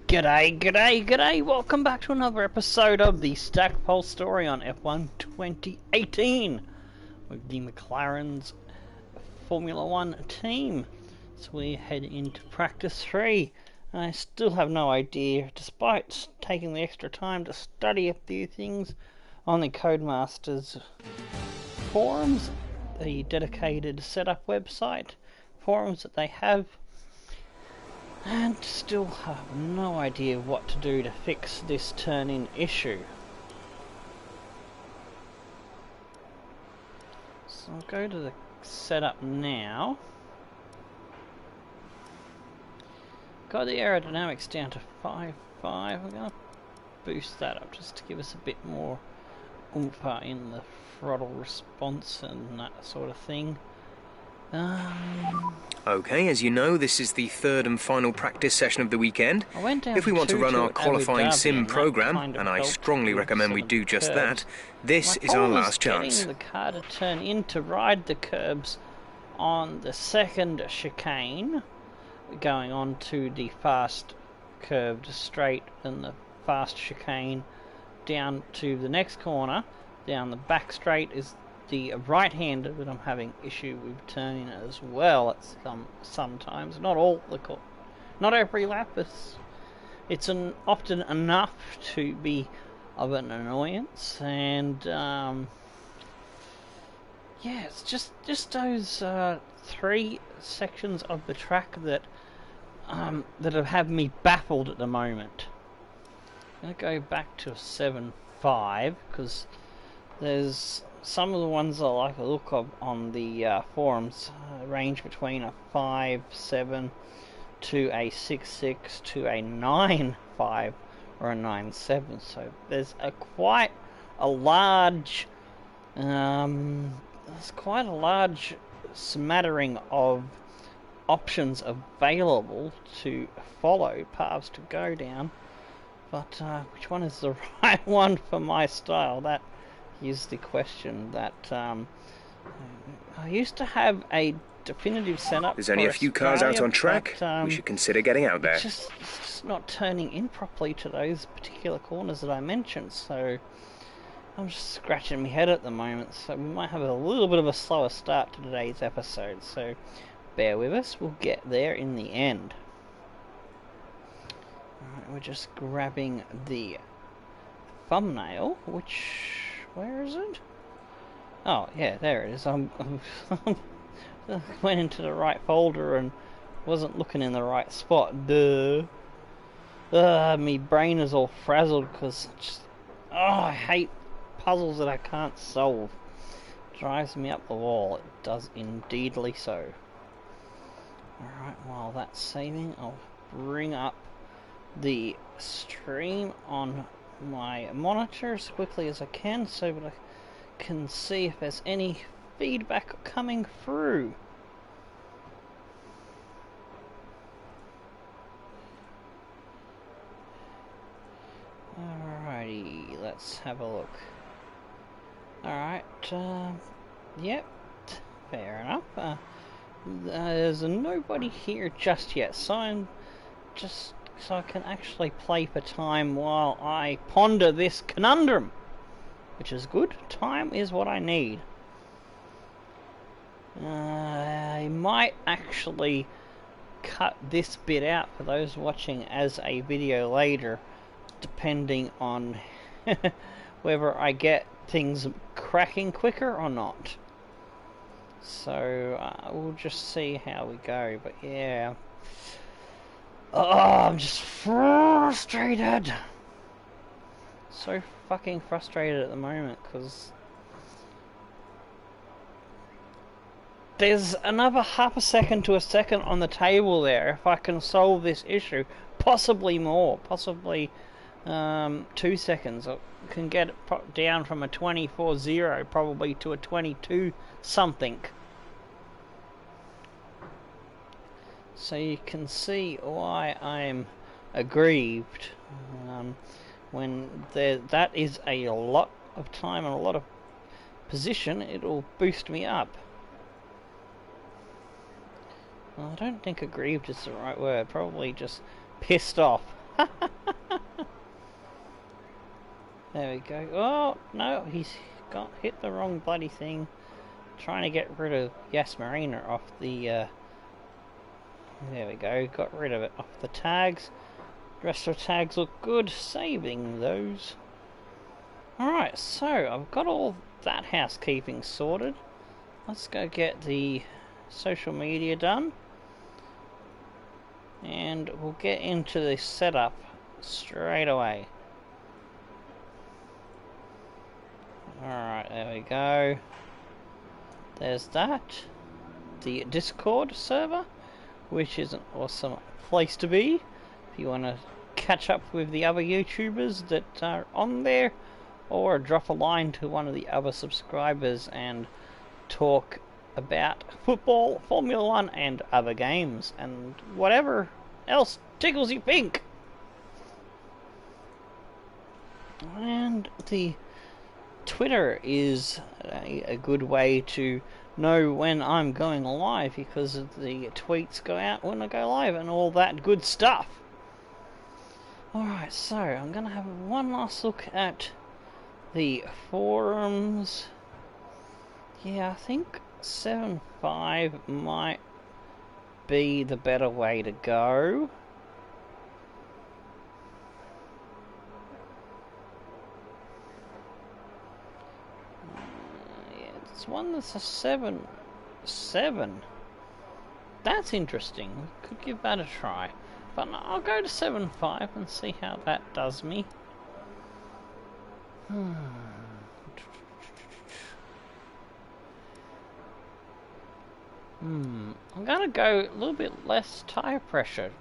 G'day, g'day, g'day! Welcome back to another episode of the Stackpole story on F1 2018 with the McLaren's Formula 1 team. So we head into practice 3. I still have no idea, despite taking the extra time to study a few things on the Codemasters forums, the dedicated setup website forums that they have. And still have no idea what to do to fix this turn-in issue. So I'll go to the setup now. Got the aerodynamics down to 5.5. I'm going to boost that up just to give us a bit more oomph in the throttle response and that sort of thing. Okay, as you know, this is the third and final practice session of the weekend. If we want to run our qualifying sim program, and I strongly recommend we do just that, this is our last chance. Getting the car to turn in to ride the curbs on the second chicane, going on to the fast curved straight and the fast chicane down to the next corner. Down the back straight is the right-hander that I'm having issue with turning as well at sometimes. Not every lap. It's often enough to be of an annoyance, and yeah, it's just those 3 sections of the track that have me baffled at the moment. I'm gonna go back to a 7.5 because there's some of the ones I like the look of on the forums range between a 5.7 to a 6.6 to a 9.5 or a 9.7. So there's quite a large smattering of options available to follow, paths to go down. But which one is the right one for my style? That is the question that I used to have a definitive setup. There's only a few cars out on track. We should consider getting out there. It's just not turning in properly to those particular corners that I mentioned, so I'm just scratching my head at the moment. So we might have a little bit of a slower start to today's episode, so bear with us, we'll get there in the end. Alright, we're just grabbing the thumbnail, where is it? Oh, yeah, there it is. I went into the right folder and wasn't looking in the right spot. Duh. Me brain is all frazzled because I hate puzzles that I can't solve. It drives me up the wall. It does indeedly so. Alright, while that's saving, I'll bring up the stream on my monitor as quickly as I can so that I can see if there's any feedback coming through. Alrighty, let's have a look. Alright, yep, fair enough. There's nobody here just yet, so I can actually play for time while I ponder this conundrum, which is good. Time is what I need. I might actually cut this bit out for those watching as a video later, depending on whether I get things cracking quicker or not. So we'll just see how we go, but yeah. Oh, I'm just frustrated. So fucking frustrated at the moment because there's another half a second to a second on the table there. If I can solve this issue, possibly more, possibly 2 seconds. I can get it down from a 24.0 probably to a 22 something. So you can see why I'm aggrieved when that is a lot of time and a lot of position. It'll boost me up. Well, I don't think aggrieved is the right word. Probably just pissed off. There we go. Oh, no, he's got hit the wrong bloody thing. Trying to get rid of Yas Marina off the, there we go, got rid of it off the tags. The rest of the tags look good, saving those. Alright, so I've got all that housekeeping sorted. Let's go get the social media done. And we'll get into the setup straight away. Alright, there we go. There's that. The Discord server, which is an awesome place to be if you want to catch up with the other YouTubers that are on there, or drop a line to one of the other subscribers and talk about football, Formula 1 and other games and whatever else tickles your pink. And the Twitter is a good way to know when I'm going live, because the tweets go out when I go live and all that good stuff. Alright, so I'm going to have one last look at the forums. Yeah, I think 7.5 might be the better way to go. Yeah, it's one that's a 7.7. That's interesting. Could give that a try. But I'll go to 7.5 and see how that does me. I'm gonna go a little bit less tire pressure.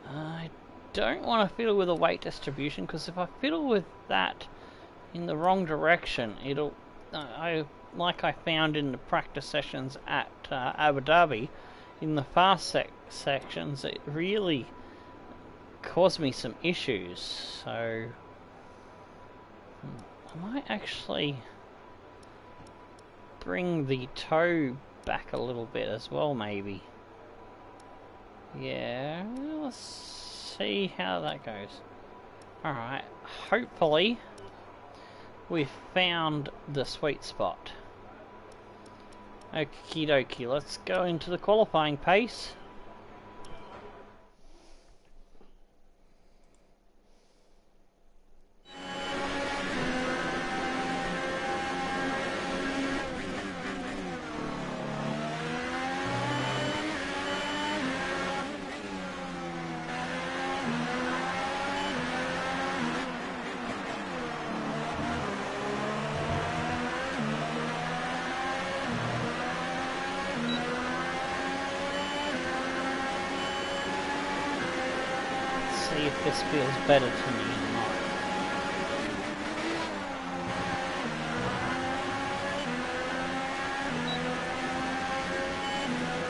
I don't want to fiddle with the weight distribution, because if I fiddle with that in the wrong direction, it'll like I found in the practice sessions at Abu Dhabi, in the fast sections, it really caused me some issues. So I might actually bring the toe back a little bit as well, maybe. Yeah, let's see how that goes. Alright, hopefully we've found the sweet spot. Okie dokie, let's go into the qualifying pace. See if this feels better to me or not.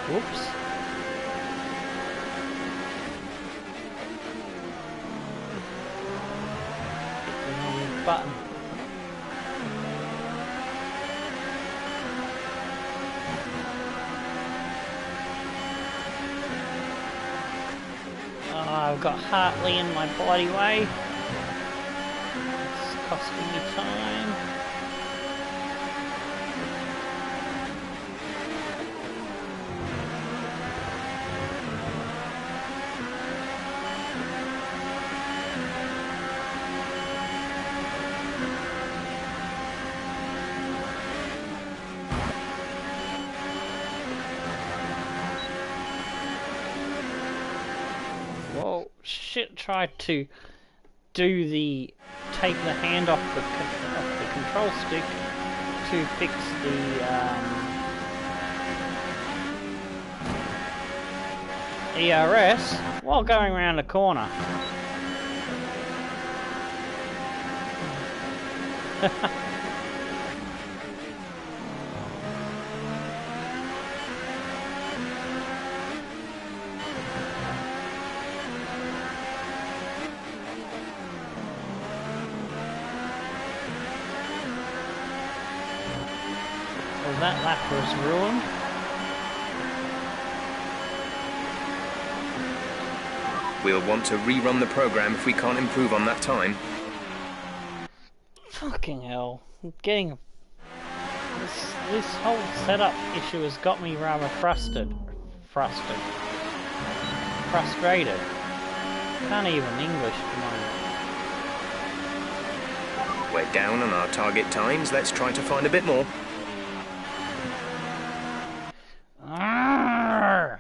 Whoops. Hit the wrong button. I've got Hartley in my bloody way. It's costing me time. Whoa, shit, tried to do take the hand off the control stick to fix the ERS while going around the corner. Well, that lap was ruined. We'll want to rerun the program if we can't improve on that time. Fucking hell. Getting... This whole setup issue has got me rather frustrated. Can't even English at the moment. We're down on our target times. Let's try to find a bit more. Arrgh.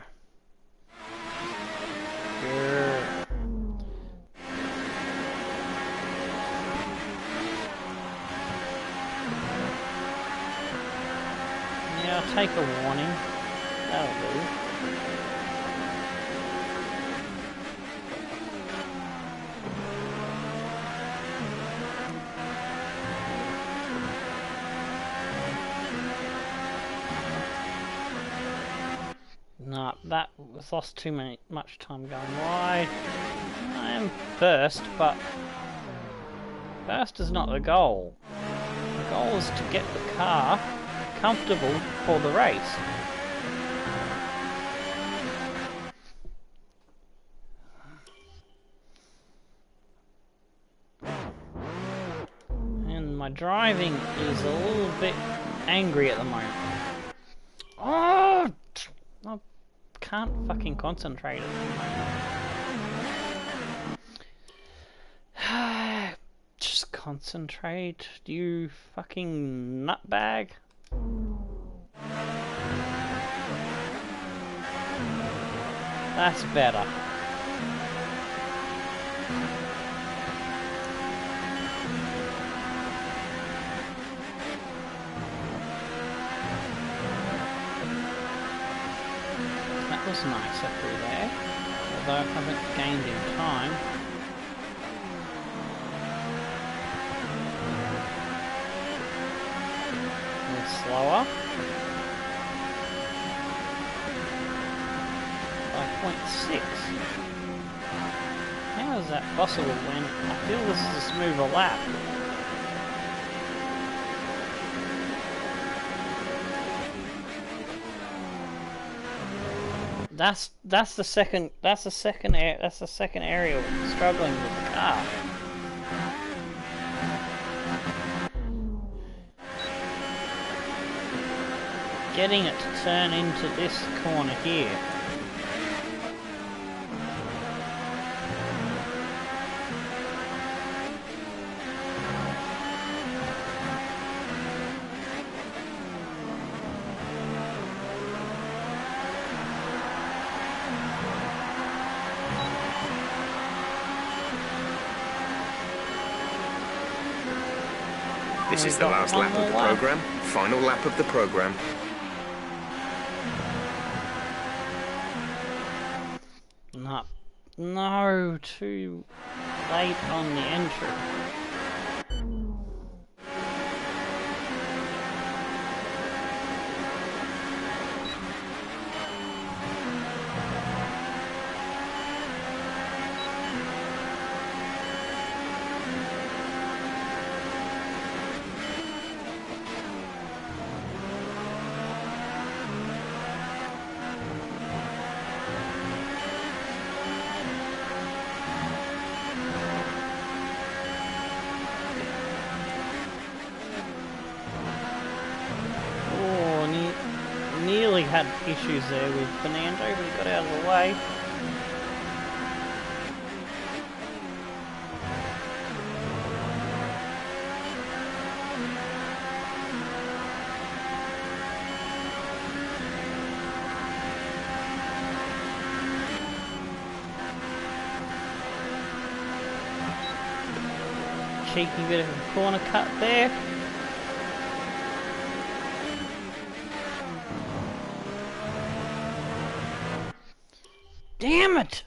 Yeah, I'll take a warning. That'll do. Nah, that was lost much time going wide. I am first, but first is not the goal. The goal is to get the car comfortable for the race. And my driving is a little bit angry at the moment. Oh! I can't fucking concentrate at the moment. Just concentrate, you fucking nutbag. That's better. That was nicer through there, although I haven't gained in time. A little slower. 5.6. How is that possible when I feel this is a smoother lap? That's the second area struggling with the car. Getting it to turn into this corner here. This is the last lap of the program. Final lap of the program. No, too late on the entry. Nearly had issues there with Fernando, but he got out of the way. Cheeky bit of a corner cut there. Damn it!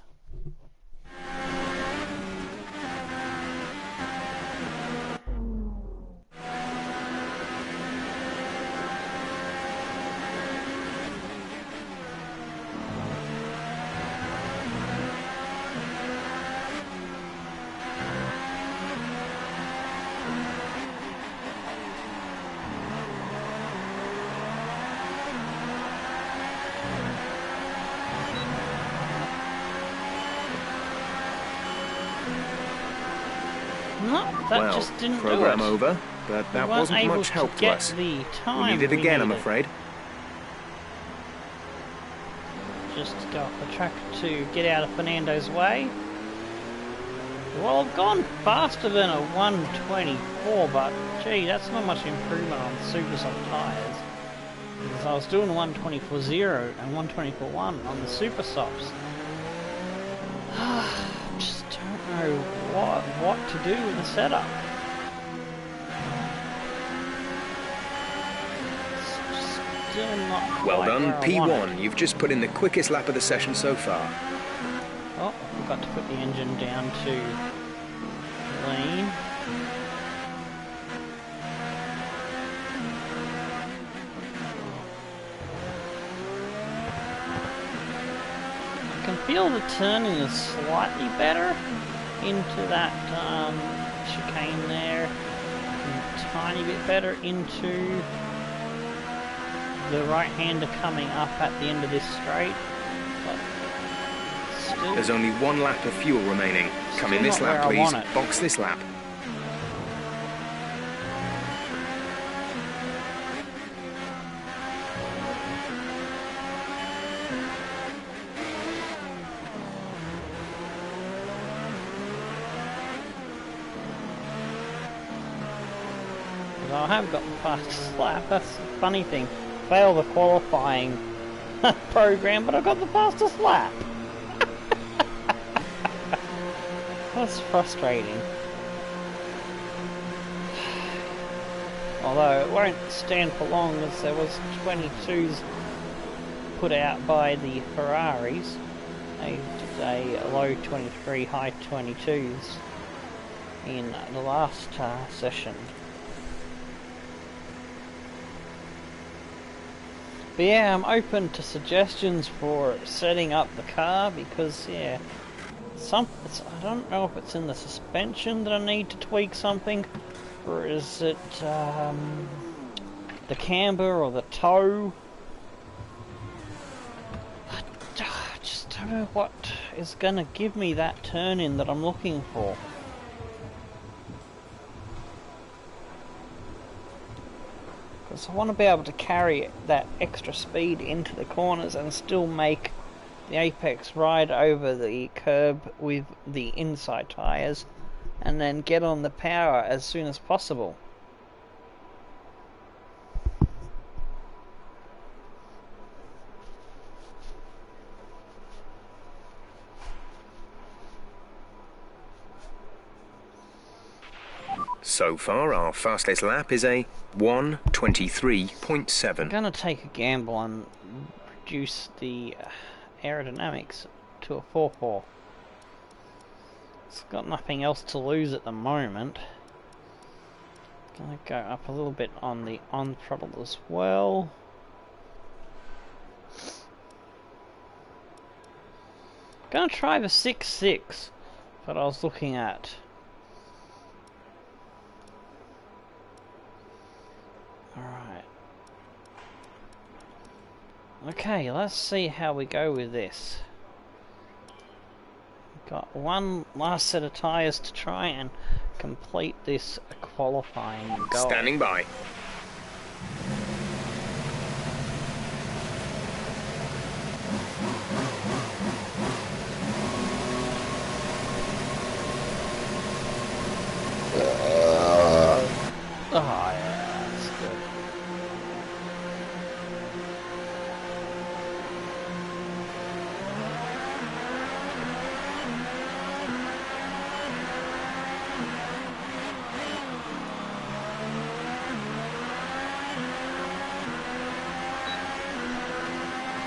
No, that just didn't do it. Program over, but that wasn't much help to us. The time we need it again, I'm afraid. Just go up the track to get out of Fernando's way. Well, I've gone faster than a 124, but gee, that's not much improvement on super soft tyres. Because I was doing 124.0 and 124.1 on the super softs. Just don't know what to do with the setup. Still not quite well done, P1. It. You've just put in the quickest lap of the session so far. Oh, I forgot to put the engine down to lean. I can feel the turning is slightly better into that chicane there. A tiny bit better into the right-hander coming up at the end of this straight. But still, there's only one lap of fuel remaining. Come in this lap, please. Box this lap. I have got the fastest lap. That's the funny thing. Failed the qualifying program, but I got the fastest lap. That's frustrating. Although it won't stand for long, as there was 22s put out by the Ferraris. They did a low 23, high 22s in the last session. But yeah, I'm open to suggestions for setting up the car because, yeah, I don't know if it's in the suspension that I need to tweak something, or is it the camber or the toe? I just don't know what is going to give me that turn-in that I'm looking for. So I want to be able to carry that extra speed into the corners and still make the apex ride over the curb with the inside tyres and then get on the power as soon as possible. So far, our fastest lap is a 1:23.7. I'm going to take a gamble and reduce the aerodynamics to a 4.4. It's got nothing else to lose at the moment. Going to go up a little bit on the on throttle as well. Going to try the 6.6 that I was looking at. Alright. Okay, let's see how we go with this. Got one last set of tyres to try and complete this qualifying goal. Standing by. Oh yeah, that's good.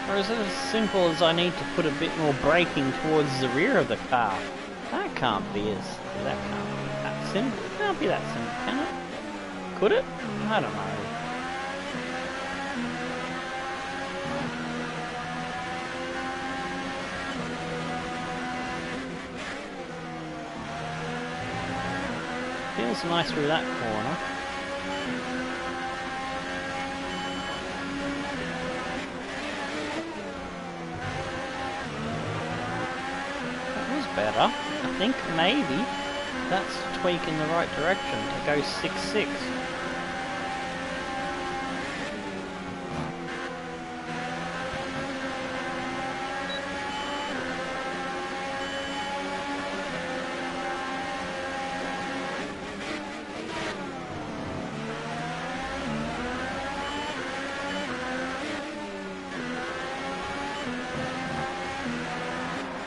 Or is it as simple as I need to put a bit more braking towards the rear of the car? That can't be that simple. It can't be that simple, can it? Could it? I don't know. Feels nice through that corner. That was better. I think maybe. That's a tweak in the right direction to go 6.6.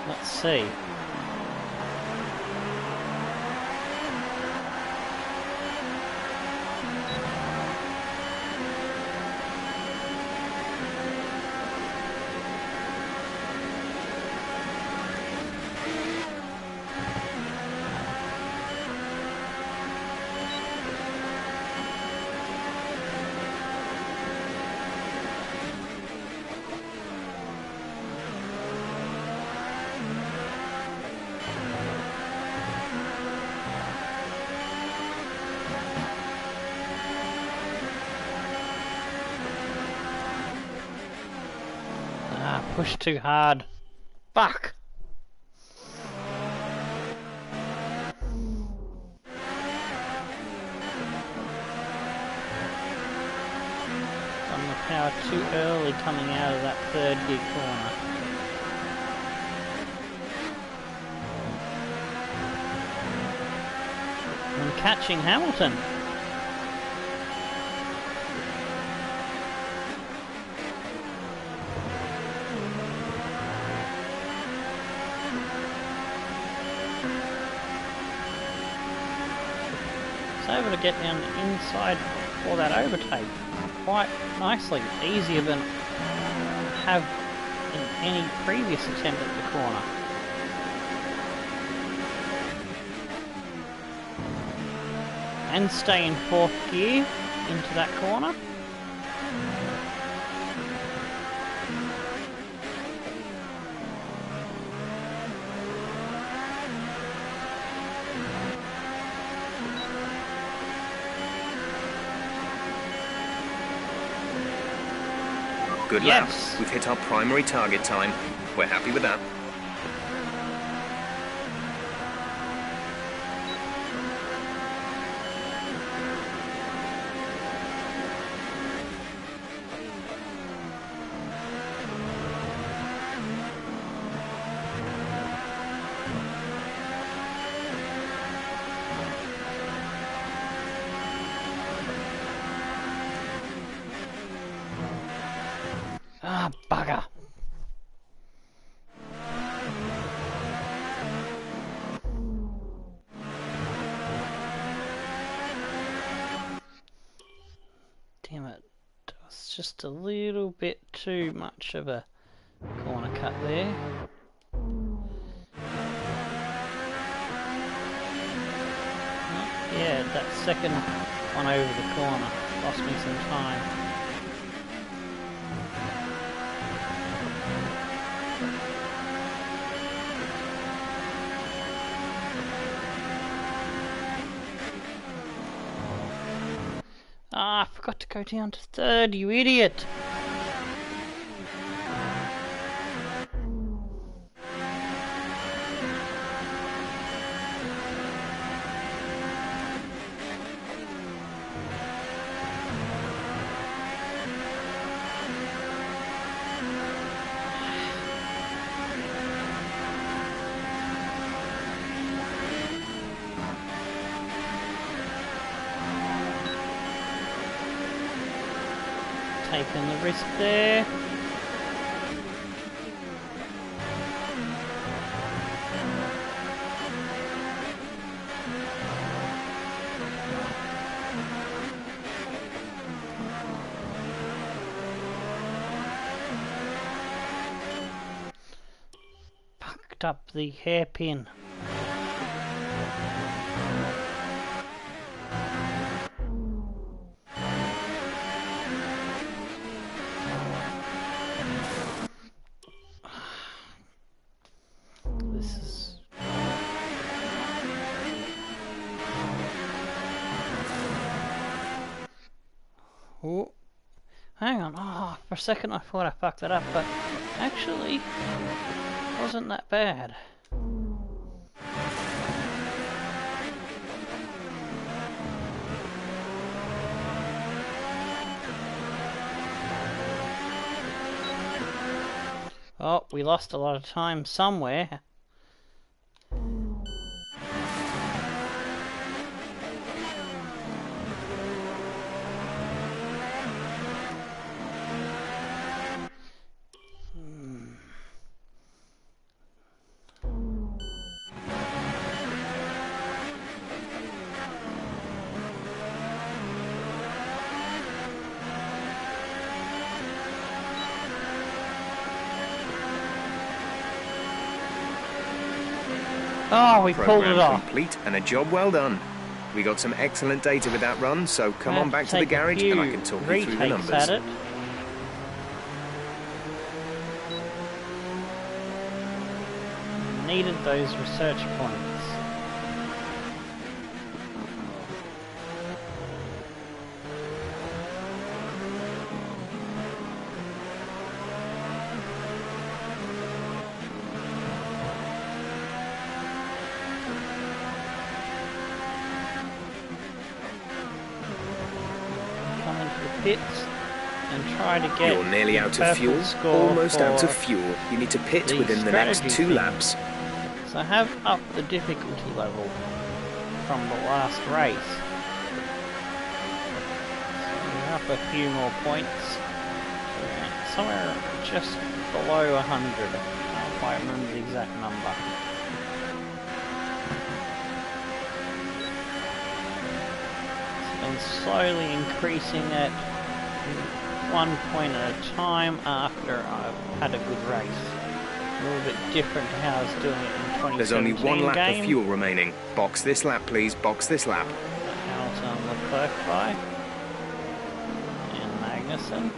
Let's see. Push too hard. Fuck! On the power too early coming out of that third gear corner. And catching Hamilton. Able to get down the inside for that overtake quite nicely, easier than have in any previous attempt at the corner. And stay in fourth gear into that corner. Good lap. We've hit our primary target time. We're happy with that. Ah, bugger. Damn it. It was just a little bit too much of a corner cut there. Yeah, that second one over the corner lost me some time. Ah, I forgot to go down to third, you idiot! Taking the risk there. Fucked up the hairpin. Oh, hang on. Oh, for a second I thought I fucked that up, but actually wasn't that bad. Oh, we lost a lot of time somewhere. Oh, we pulled it off. Complete and a job well done. We got some excellent data with that run, so come on back to the garage and I can talk you through the numbers. At it. Needed those research points. Pits and try to get. You're nearly out of fuel, almost out of fuel. You need to pit within the next 2 laps. So I have upped the difficulty level from the last race. So we're up a few more points. Somewhere just below 100. I can't quite remember the exact number. And slowly increasing it 1 point at a time after I've had a good race. A little bit different to how I was doing it in 2017 There's only 1 lap game. of fuel remaining. Box this lap, please. Box this lap. Hamilton, Leclerc by. And Magnussen.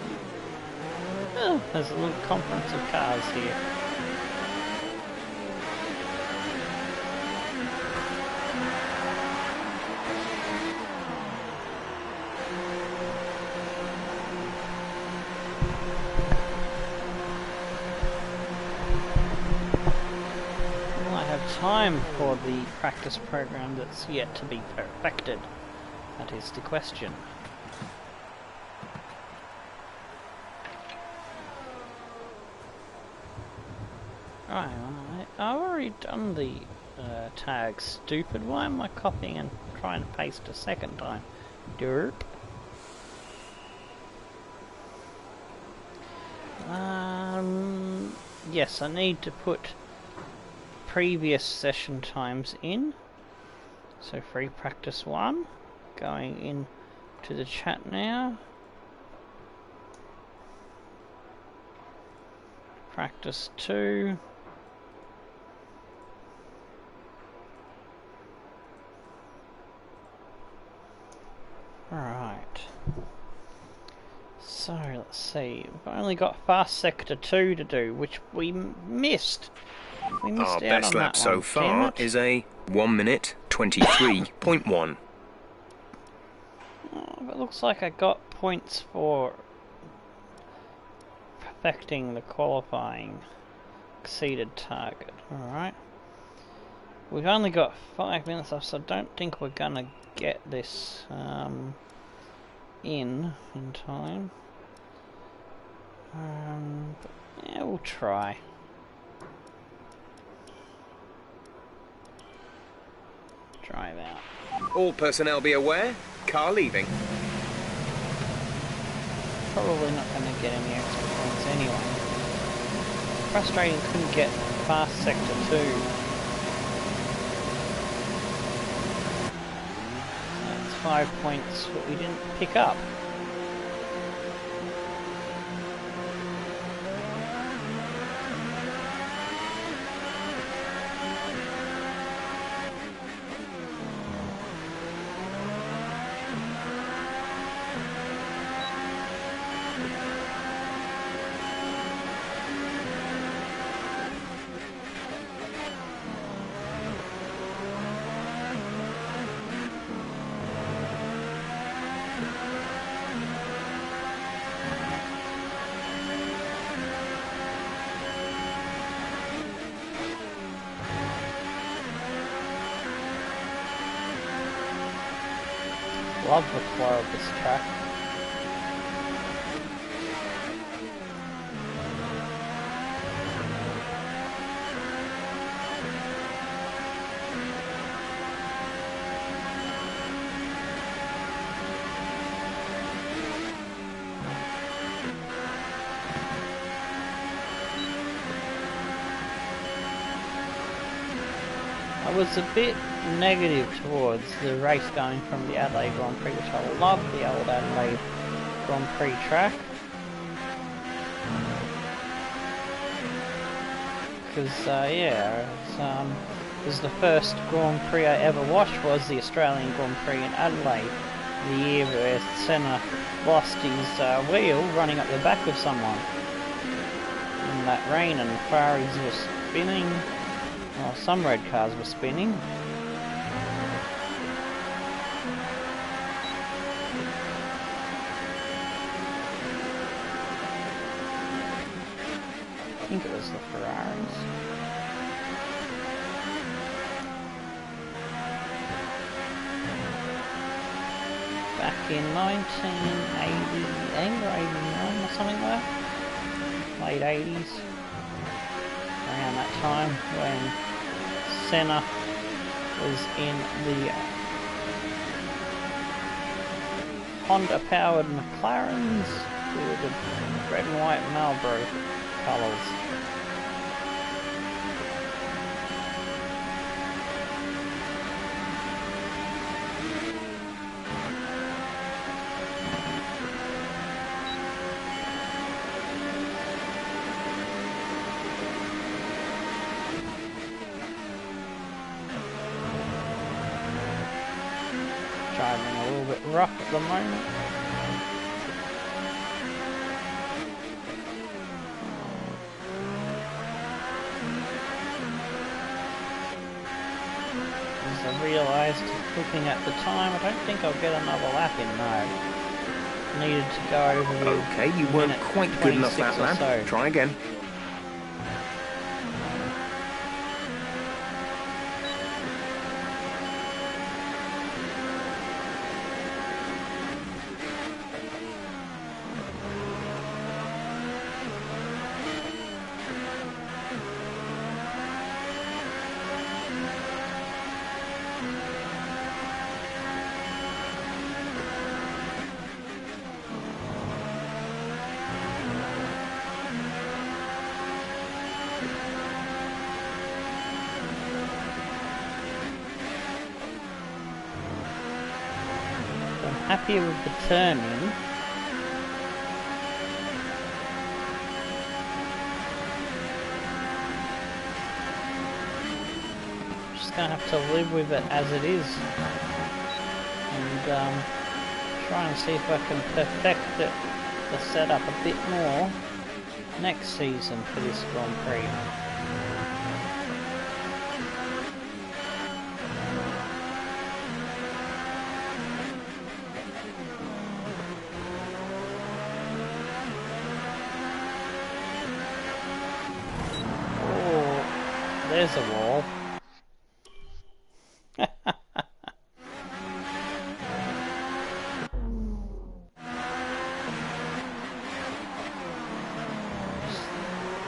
Oh, there's a little conference of cars here. Time for the practice program that's yet to be perfected. That is the question. Right, I've already done the tag. Stupid. Why am I copying and trying to paste a second time? Derp. Yes, I need to put previous session times in. So free practice 1 going in to the chat now. Practice 2. Alright. So let's see. We've only got fast sector 2 to do, which we missed. Our best lap so far is a 1 minute 23.1. Oh, it looks like I got points for perfecting the qualifying exceeded target. Alright. We've only got 5 minutes left, so I don't think we're gonna get this in time. But yeah, we'll try. Drive out. All personnel be aware, car leaving. Probably not going to get any extra points anyway. Frustrating, couldn't get fast sector 2. That's 5 points that we didn't pick up. Love the flow of this track. was a bit negative towards the race going from the Adelaide Grand Prix, which I love the old Adelaide Grand Prix track. Because, yeah, it was the first Grand Prix I ever watched was the Australian Grand Prix in Adelaide. The year where Senna lost his wheel running up the back of someone. In that rain, and Ferraris were spinning. Well, some red cars were spinning. I think it was the Ferraris. Back in 1988 or 89 or something like that. Late 80s. Around that time when Senna was in the Honda-powered McLarens with the red and white Marlboro colours. Driving a little bit rough at the moment. As I realised, looking at the time, I don't think I'll get another lap in now. Needed to go over the okay, you weren't quite good enough that lap. So. Try again. Happy with the turn in. Just gonna have to live with it as it is, and try and see if I can perfect it, the setup a bit more next season for this Grand Prix. There's a wall.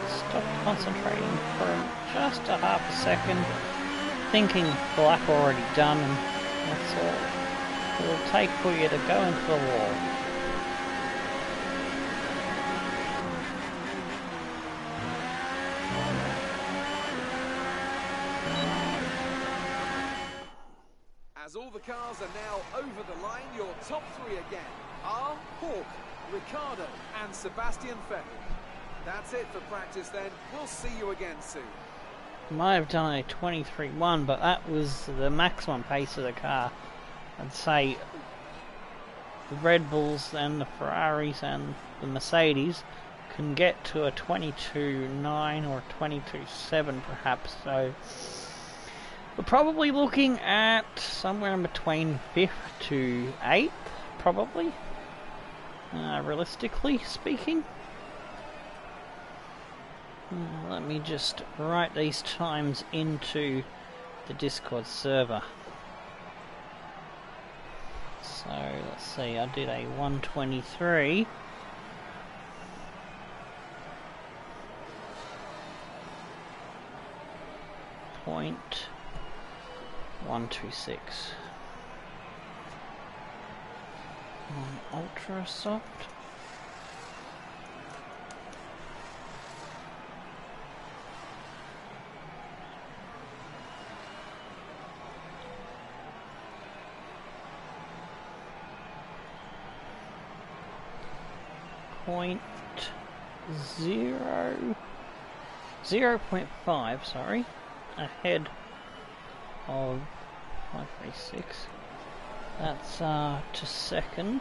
Stopped concentrating for just a half a second, thinking the lap already done, and that's all it will take for you to go into the wall. As all the cars are now over the line, your top three again are Hawke, Ricciardo and Sebastian Vettel. That's it for practice then. We'll see you again soon. Might have done a 23.1, but that was the maximum pace of the car. I'd say the Red Bulls and the Ferraris and the Mercedes can get to a 22.9 or 22.7 perhaps, so we're probably looking at somewhere in between 5th to 8th, probably, realistically speaking. Let me just write these times into the Discord server. So, let's see, I did a 1:23. .126 on Ultra Soft. 0.5, sorry, ahead of 536. That's to second,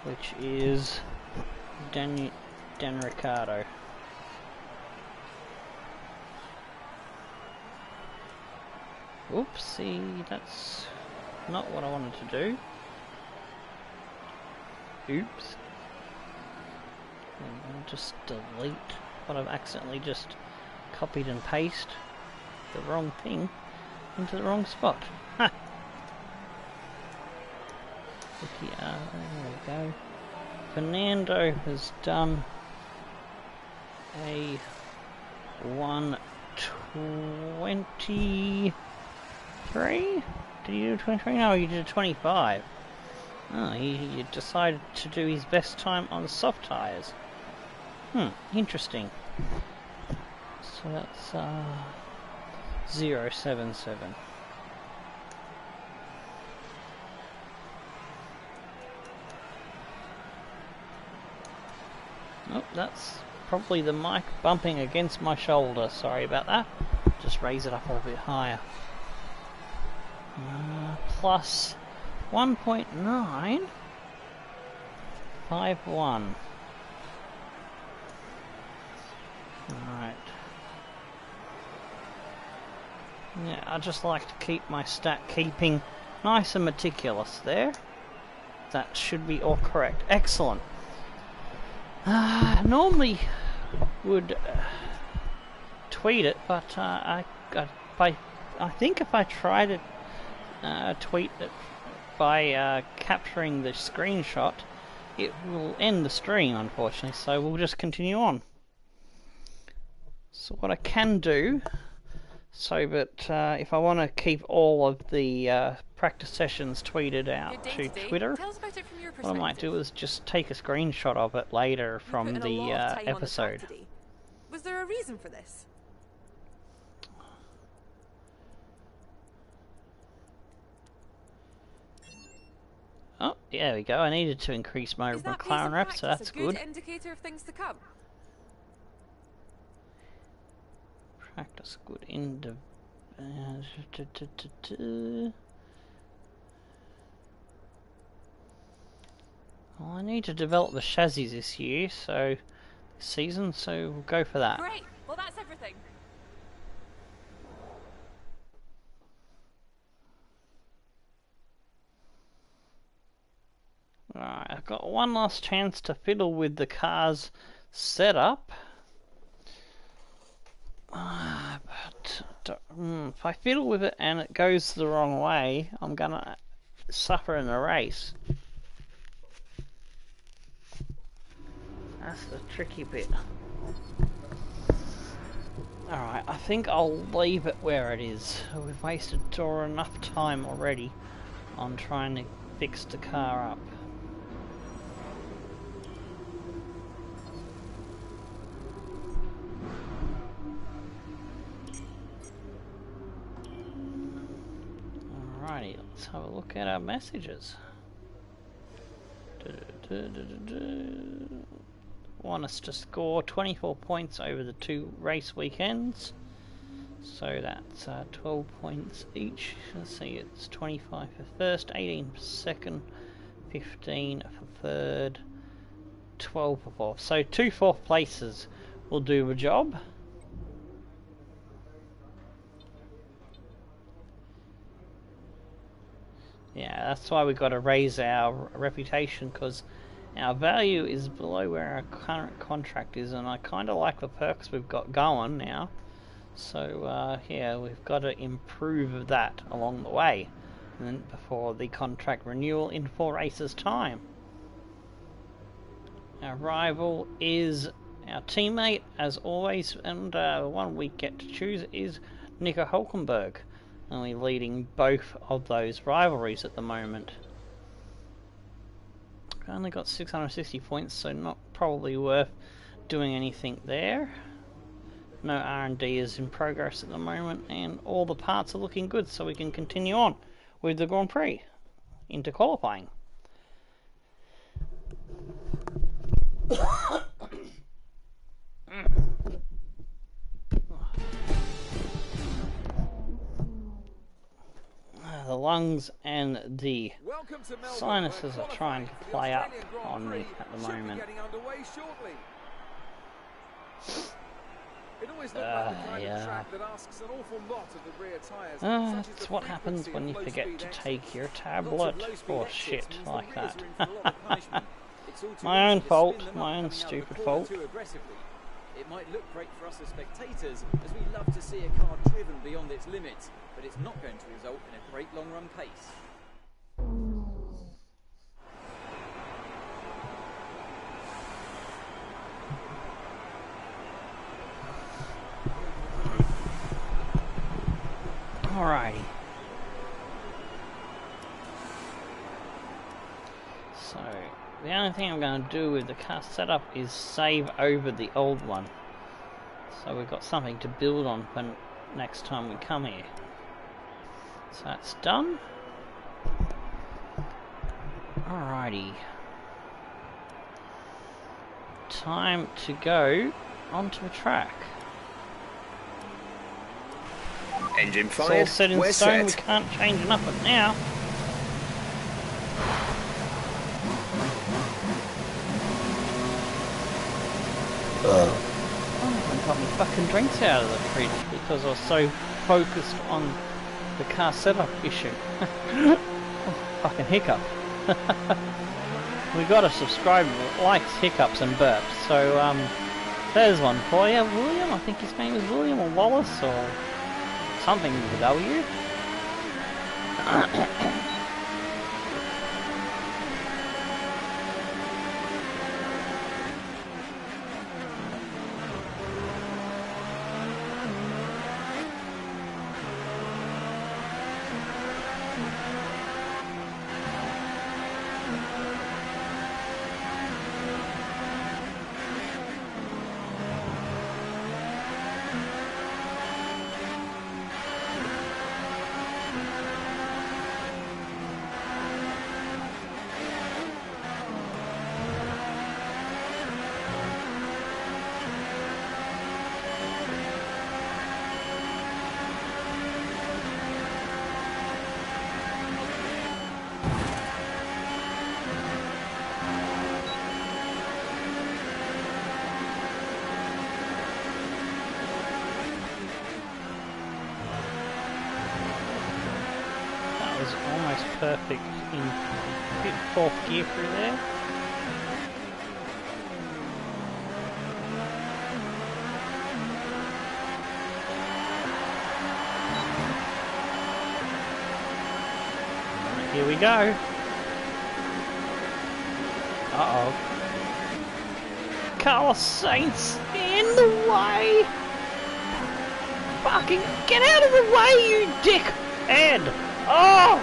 which is Dan Ricciardo. Oopsie, that's not what I wanted to do. Oops. I'll just delete what I've accidentally just copied and pasted the wrong thing into the wrong spot. Ha! There we go. Fernando has done a 1:23. Did he do 23? No, he did a 25. Oh, he decided to do his best time on the soft tyres. Interesting. So that's 0.77. Oh, that's probably the mic bumping against my shoulder. Sorry about that. Just raise it up a little bit higher. Plus 1.951. Alright. Yeah, I just like to keep my stat keeping nice and meticulous there. That should be all correct. Excellent. Normally would tweet it, but I think if I try to tweet it by capturing the screenshot, it will end the stream, unfortunately, so we'll just continue on. So what I can do, so that if I want to keep all of the practice sessions tweeted out to Twitter, what I might do is just take a screenshot of it later from the episode. Was there a reason for this? Oh, there we go. I needed to increase my McLaren rep, so that's good. Indicator of things to come. Practice good Well, I need to develop the chassis this year, so this season, so we'll go for that. Great. Well, that's everything. Alright, I've got one last chance to fiddle with the car's setup. But if I fiddle with it and it goes the wrong way, I'm gonna suffer in a race. That's the tricky bit. Alright, I think I'll leave it where it is. We've wasted enough time already on trying to fix the car up. Alrighty, let's have a look at our messages. Want us to score 24 points over the 2 race weekends, so that's 12 points each. Let's see, it's 25 for first, 18 for second, 15 for third, 12 for fourth. So 2 fourth places will do the job. Yeah, that's why we've got to raise our reputation, because our value is below where our current contract is, and I kind of like the perks we've got going now. So yeah, we've got to improve that along the way, and then before the contract renewal in 4 races time. Our rival is our teammate, as always, and the one we get to choose is Nico Hulkenberg. And we're leading both of those rivalries at the moment. I only got 660 points, so not probably worth doing anything there. No R&D is in progress at the moment, and all the parts are looking good, so we can continue on with the Grand Prix into qualifying. The lungs and the sinuses are trying to play up on me at the moment. It's what happens when you forget to take your tablet or shit like that. My own fault, my own stupid fault. It might look great for us as spectators, as we love to see a car driven beyond its limits, but it's not going to result in a great long-run pace. Alrighty. So, the only thing I'm going to do with the car setup is save over the old one. So we've got something to build on for next time we come here. So that's done. Alrighty. Time to go onto the track. Engine fired. It's all set in We're stone. set. We can't change nothing now. I got my fucking drinks out of the fridge because I was so focused on the car setup issue. Oh, fucking hiccup. We got a subscriber that likes hiccups and burps, so there's one for you, William. I think his name is William or Wallace or something with a W. Almost perfect in fourth gear through there. Here we go. Uh-oh. Carlos Sainz in the way! Fucking get out of the way, you dickhead! Oh!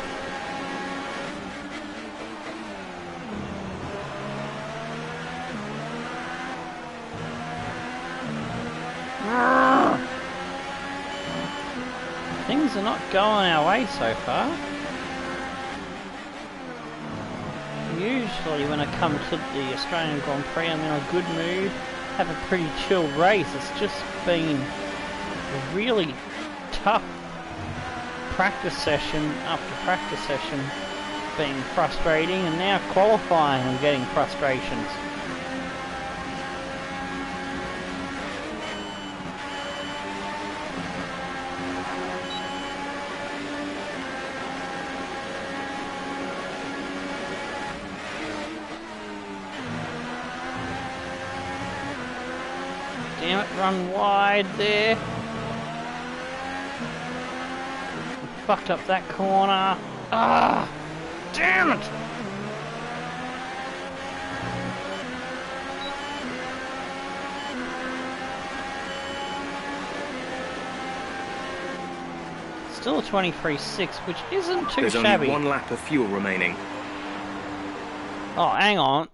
Things are not going our way so far. Usually when I come to the Australian Grand Prix I'm in a good mood, have a pretty chill race. It's just been a really tough practice session after practice session being frustrating, and now qualifying and getting frustrations. Damn it, run wide there. Fucked up that corner. Ah! Damn it! Still a 23.6, which isn't too shabby. There's only one lap of fuel remaining. Oh, hang on.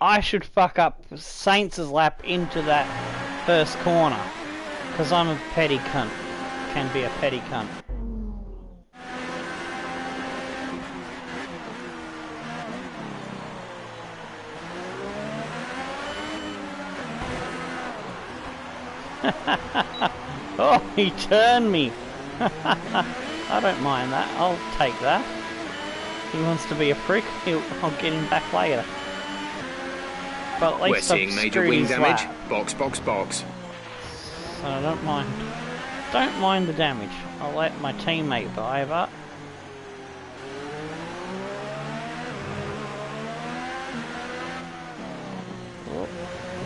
I should fuck up Saints' lap into that first corner. Because I'm a petty cunt. Can be a petty cunt. Oh, he turned me. I don't mind that. I'll take that. He wants to be a prick. I'll get him back later. But at least we're seeing major wing damage. Box, box, box. So I don't mind. Don't mind the damage. I'll let my teammate buy that.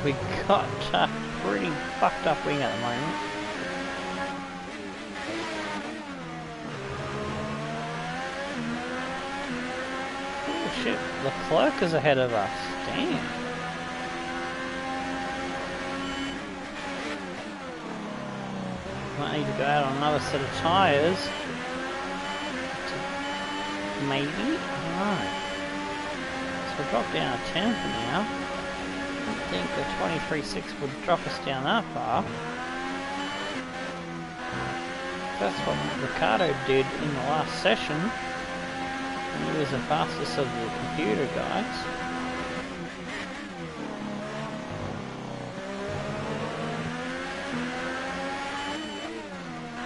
We got a pretty fucked up wing at the moment. Oh shit, Leclerc is ahead of us. Damn. Might need to go out on another set of tyres. Maybe? Alright. So we dropped down a 10th now. I think the 23.6 would drop us down that far. That's what Ricardo did in the last session. And he was the fastest of the computer guys.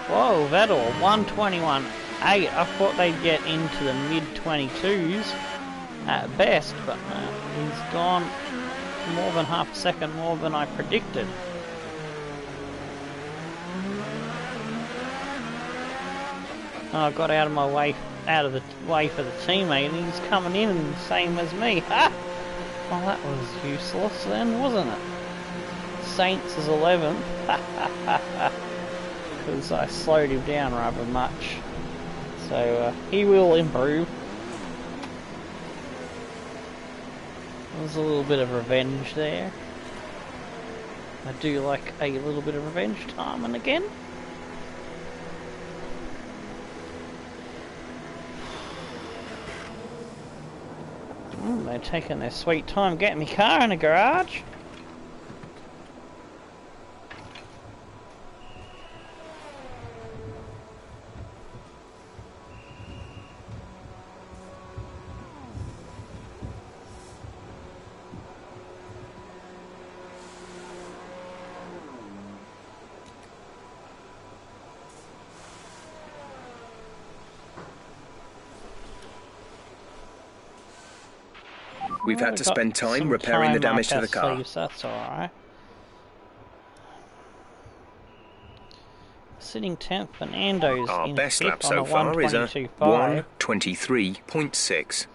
Whoa, Vettel, 121.8. I thought they'd get into the mid-22s at best, but he's gone more than half a second more than I predicted. I got out of my way, out of the way for the teammate, and he's coming in the same as me. Ha! Well, that was useless then, wasn't it? Saints is 11th. Because I slowed him down rather much. So he will improve. There's a little bit of revenge there. I do like a little bit of revenge time and again. They're taking their sweet time getting me car in the garage. We've had to spend time repairing the damage to the car. Sleeves, that's alright. Sitting 10th, Fernando's our in best lap on so far is a 1:23.6.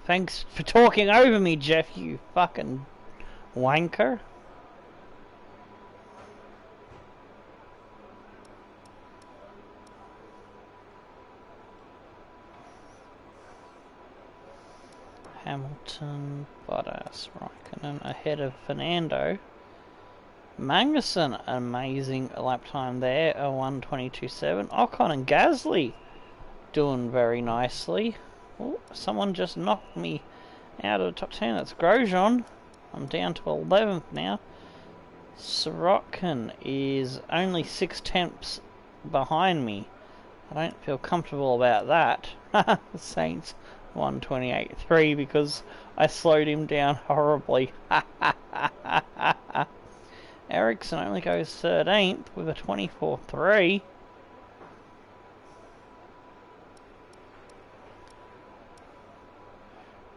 Thanks for talking over me, Jeff, you fucking wanker. Hamilton, Bottas, Raikkonen ahead of Fernando. Magnussen, amazing lap time there, a 1:22.7. Ocon and Gasly doing very nicely. Oh, someone just knocked me out of the top 10. That's Grosjean. I'm down to 11th now. Sorokin is only 6 tenths behind me. I don't feel comfortable about that. Saints 1:28.3 because I slowed him down horribly. Ericsson only goes 13th with a 24.3.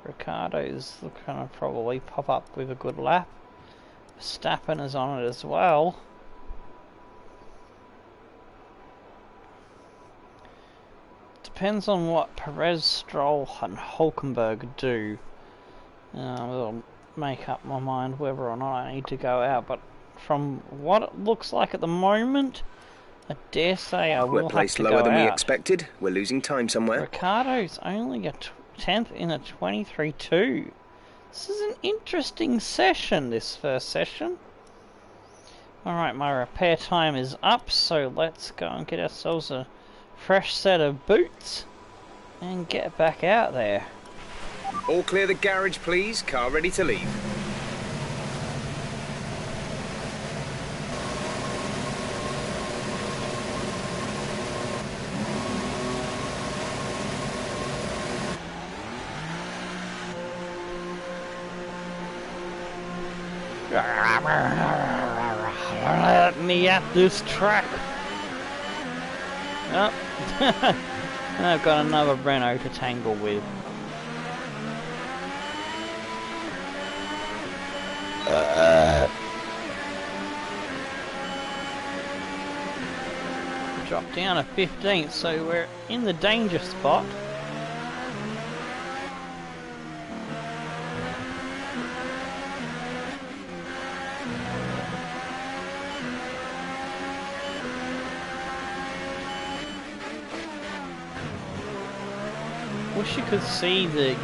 Ricardo's going to probably pop up with a good lap. Verstappen is on it as well. Depends on what Perez, Stroll and Hulkenberg do. It'll make up my mind whether or not I need to go out, but from what it looks like at the moment, I dare say I will have to go out. We're placed lower than we expected. We're losing time somewhere. Ricardo's only a 10th in a 23.2. This is an interesting session, this first session. Alright, my repair time is up, so let's go and get ourselves a fresh set of boots and get back out there. All clear the garage, please. Car ready to leave. Let me at this track. Oh. I've got another Renault to tangle with. Drop down to 15th, so we're in the danger spot. Wish you could see the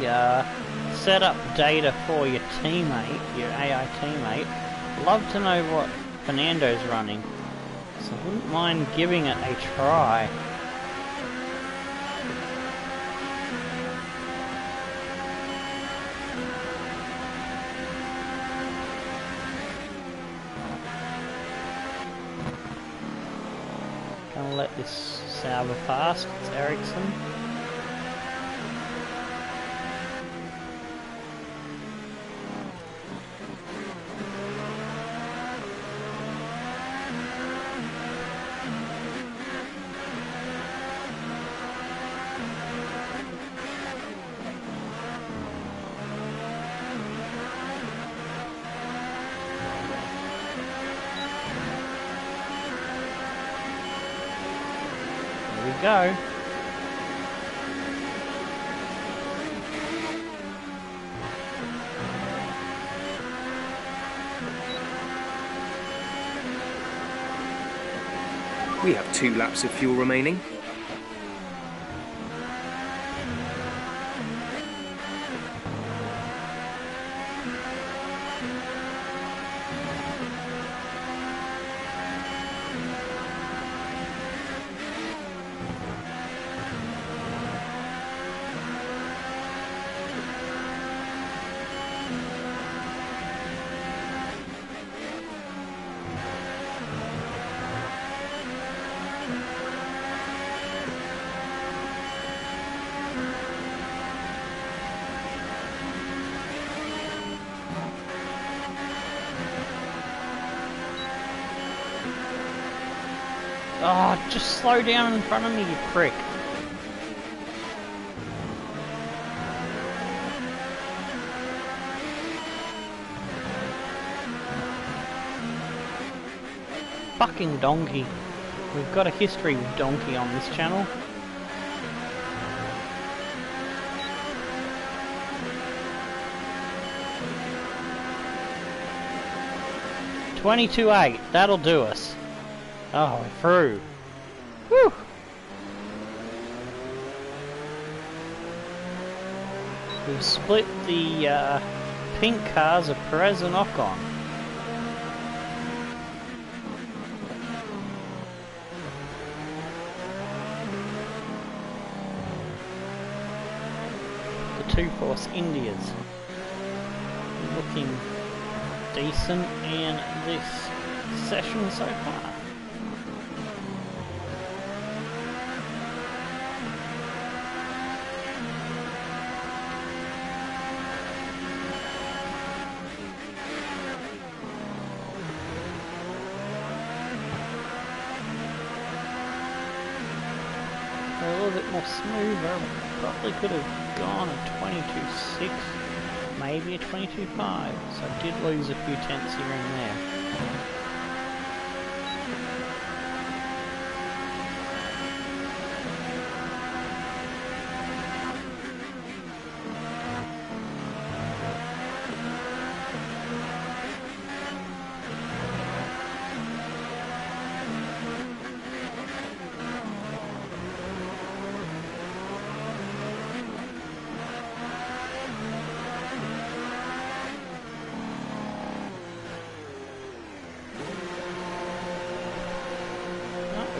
setup data for your teammate, your AI teammate. Love to know what Fernando's running, so I wouldn't mind giving it a try. Gonna let this Sauber past, it's Ericsson. Go. We have 2 laps of fuel remaining. Oh, just slow down in front of me, you prick. Fucking donkey. We've got a history with donkey on this channel. $22.8, that'll do us. Oh, we're through. Whew. We've split the pink cars of Perez and Ocon. The 2 Force Indias looking decent in this session so far. A little bit more smoother, probably could have gone a 22.6, maybe a 22.5, so I did lose a few tenths here and there.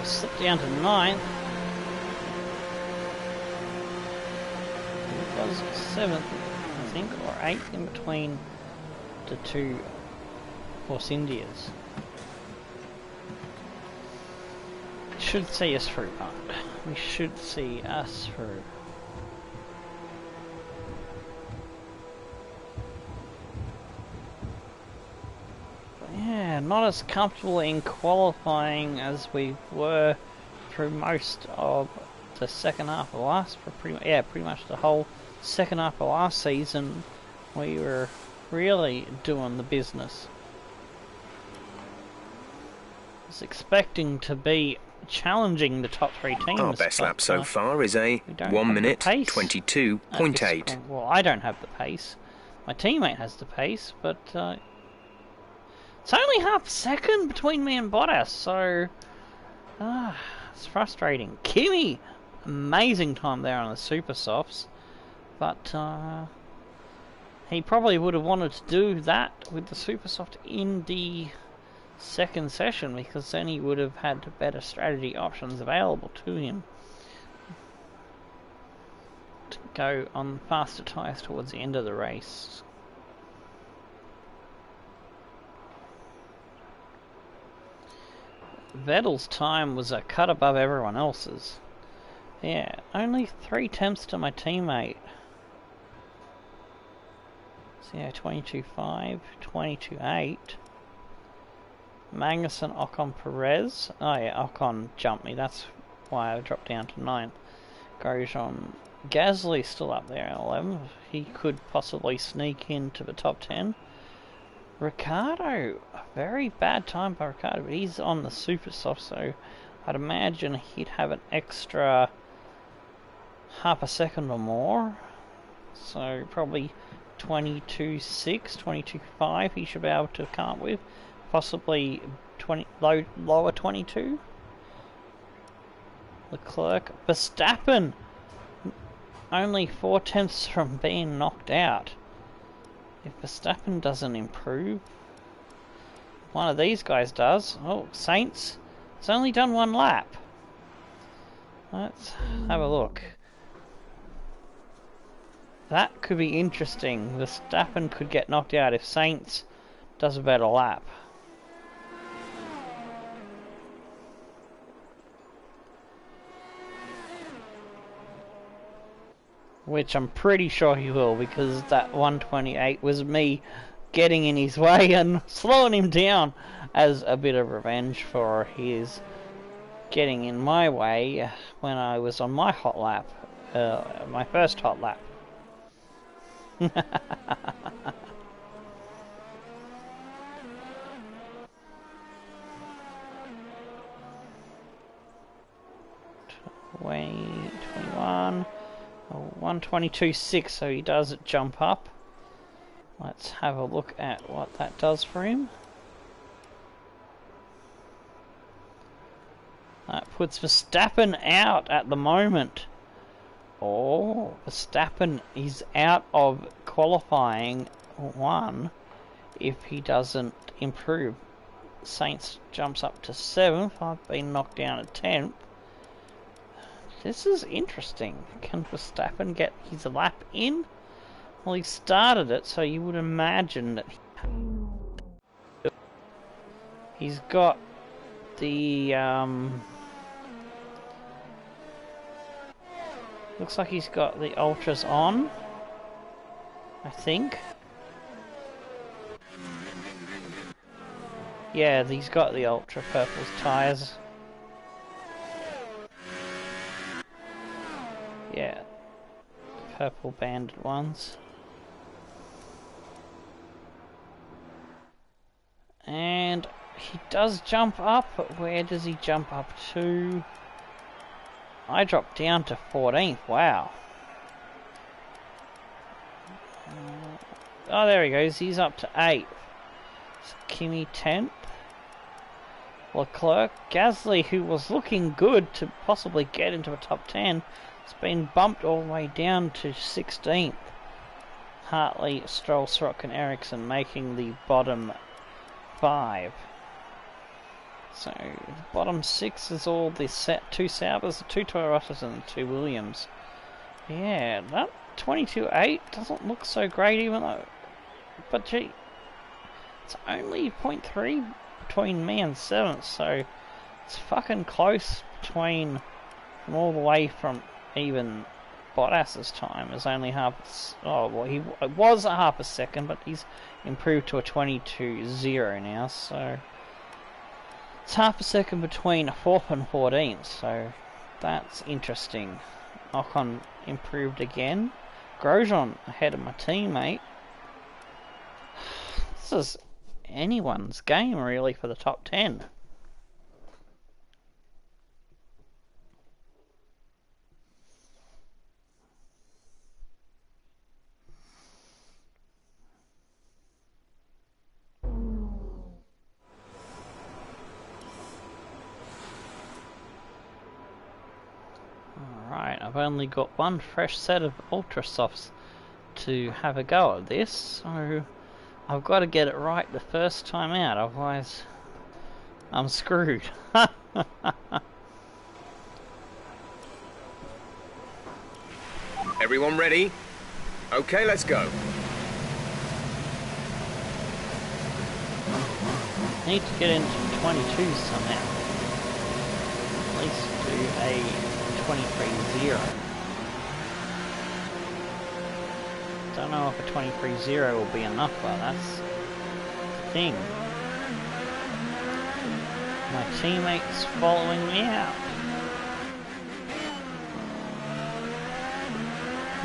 Slipped down to 9th. It was 7th, I think, or 8th in between the 2 Force Indias. Should see us through, Bart. We should see us through. But yeah, not as comfortable in qualifying as we were through most of the second half of pretty much the whole second half of last season. We were really doing the business. I was expecting to be challenging the top three teams. Our best lap so far is a 1 minute 22.8. Well, I don't have the pace. My teammate has the pace, but it's only half a second between me and Bottas, so it's frustrating. Kimi, amazing time there on the super softs, but he probably would have wanted to do that with the super soft in the second session, because then he would have had better strategy options available to him to go on faster tyres towards the end of the race. Vettel's time was a cut above everyone else's. Yeah, only 3 tenths to my teammate. So yeah, 22.5, 22.8. Magnussen, Ocon, Perez. Oh yeah, Ocon jumped me. That's why I dropped down to 9th. Grosjean. Gasly still up there at 11th. He could possibly sneak into the top 10. Ricciardo. A very bad time by Ricciardo, but he's on the super soft, so I'd imagine he'd have an extra half a second or more. So probably 22.6, 22.5 he should be able to come up with. Possibly lower 22. Leclerc. Verstappen, only 4 tenths from being knocked out. If Verstappen doesn't improve, one of these guys does. Oh, Sainz, it's only done 1 lap. Let's have a look. That could be interesting. Verstappen could get knocked out if Sainz does a better lap. Which I'm pretty sure he will, because that 128 was me getting in his way and slowing him down as a bit of revenge for his getting in my way when I was on my hot lap, my first hot lap. Wait, 21. 122.6, so he does jump up. Let's have a look at what that does for him. That puts Verstappen out at the moment. Oh, Verstappen is out of qualifying 1 if he doesn't improve. Sainz jumps up to 7th. I've been knocked down at 10th. This is interesting. Can Verstappen get his lap in? Well, he started it, so you would imagine that he's got the looks like he's got the ultras on, I think. Yeah, he's got the ultra purple tyres. Yeah, purple banded ones. And he does jump up, but where does he jump up to? I dropped down to 14th, wow. Oh, there he goes, he's up to 8th. Kimi 10th. Leclerc. Gasly, who was looking good to possibly get into the top 10, has been bumped all the way down to 16th. Hartley, Stroll, Srock and Ericsson making the bottom 5. So the bottom 6 is all the 2 Saubers, the 2 Toyotas and the 2 Williams. Yeah, that 22.8 doesn't look so great, even though, but gee, it's only 0.3 between me and 7th, so it's fucking close between, from all the way from even Bottas's time is only half. Oh well, it was a half a second, but he's improved to a 22.0 now. So It's half a second between 4th and 14th, so that's interesting. Ocon improved again. Grosjean ahead of my teammate. This is anyone's game really for the top 10. Alright, I've only got one fresh set of Ultra Softs to have a go at this, so I've got to get it right the first time out, otherwise I'm screwed. Everyone ready? Okay, let's go. Need to get into 22 somehow. At least do a 23-0. Don't know if a 23-0 will be enough, but that's the thing. My teammates following me out.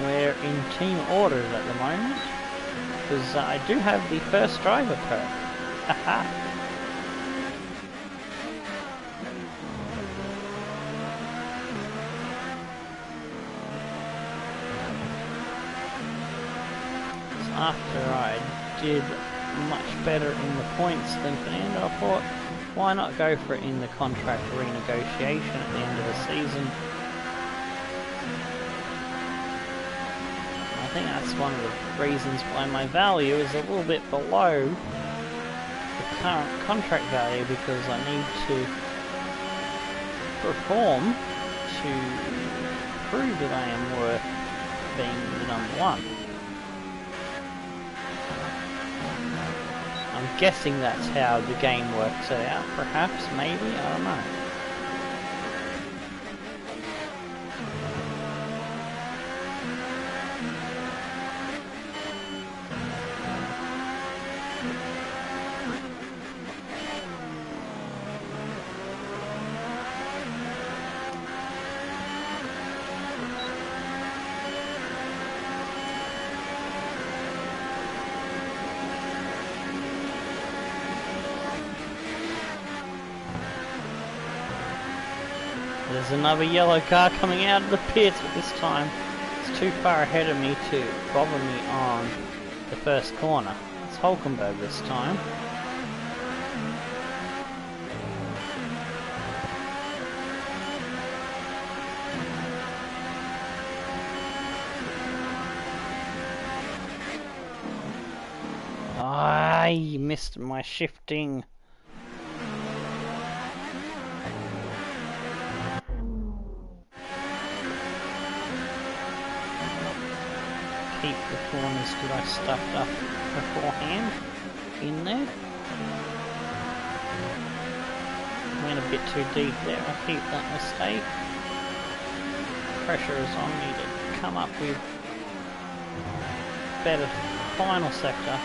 We're in team orders at the moment, because I do have the first driver perk. Haha. After I did much better in the points than Fernando, I thought, why not go for it in the contract renegotiation at the end of the season? I think that's one of the reasons why my value is a little bit below the current contract value, because I need to perform to prove that I am worth being the number one. I'm guessing that's how the game works it out, perhaps, maybe, I don't know. There's another yellow car coming out of the pits, but this time it's too far ahead of me to bother me on the first corner. It's Hulkenberg this time. I missed my shifting. Keep the corners that I stuffed up beforehand in there. Went a bit too deep there, I'll keep that mistake. Pressure is on me to come up with better final sector.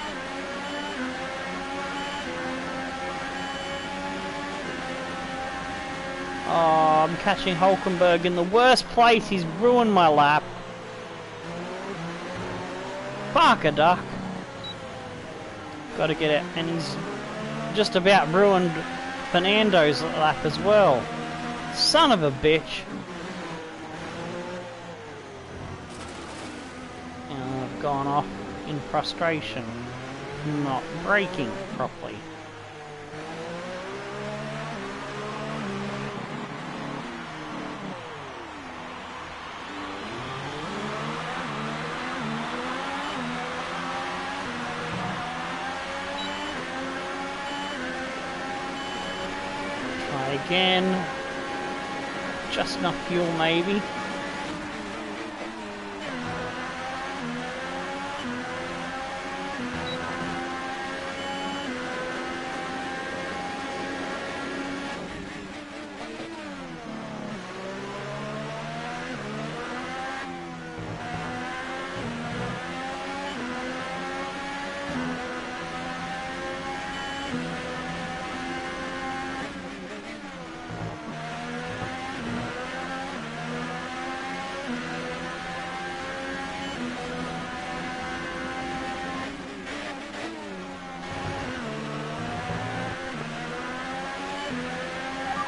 Oh, I'm catching Hulkenberg in the worst place, he's ruined my lap. Fuck a duck. Gotta get it, and he's just about ruined Fernando's lap as well. Son of a bitch. And I've gone off in frustration, not braking properly. Again, just enough fuel maybe.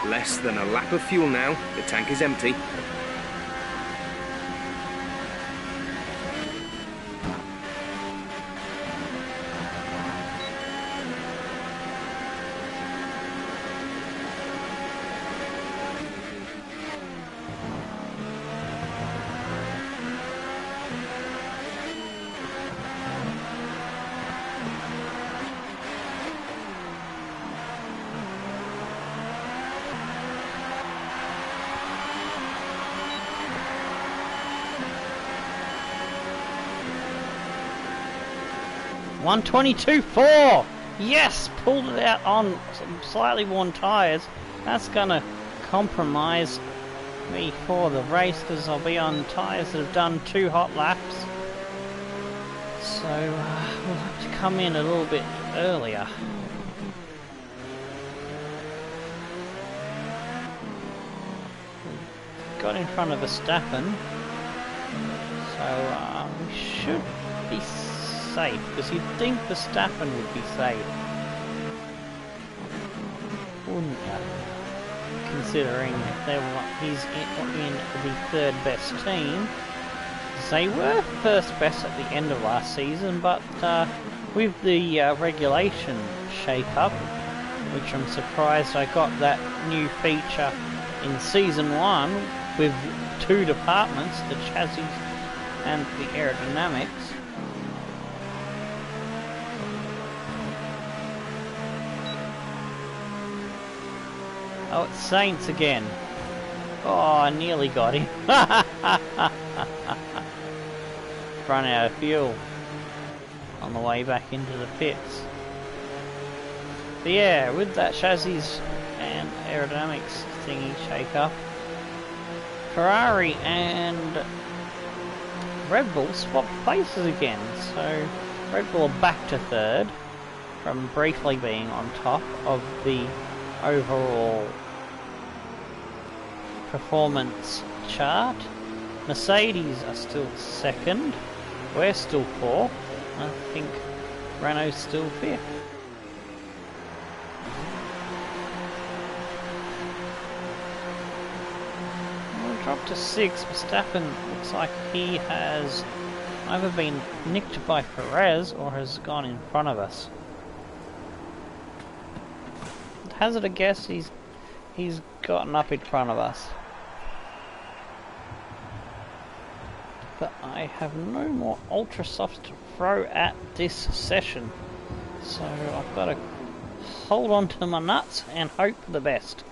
Less than a lap of fuel now. The tank is empty. .122.4! Yes! Pulled it out on some slightly worn tyres. That's gonna compromise me for the race because I'll be on tyres that have done 2 hot laps. So we'll have to come in a little bit earlier. Got in front of Verstappen. So we should be safe, because you'd think Stappen would be safe, wouldn't you? Considering he's in the 3rd best team. They were 1st best at the end of last season, but with the regulation shake-up, which I'm surprised I got that new feature in Season 1 with 2 departments, the chassis and the aerodynamics. Oh, it's Saints again. Oh, I nearly got him. Run out of fuel on the way back into the pits. But yeah, with that chassis and aerodynamics thingy shake up, Ferrari and Red Bull swapped places again. So Red Bull are back to 3rd from briefly being on top of the overall performance chart. Mercedes are still 2nd. We're still 4th. I think Renault's still 5th. We'll drop to 6th. Verstappen looks like he has either been nicked by Perez or has gone in front of us. Hazard a guess, he's gotten up in front of us. But I have no more Ultra Softs to throw at this session, so I've got to hold on to my nuts and hope for the best.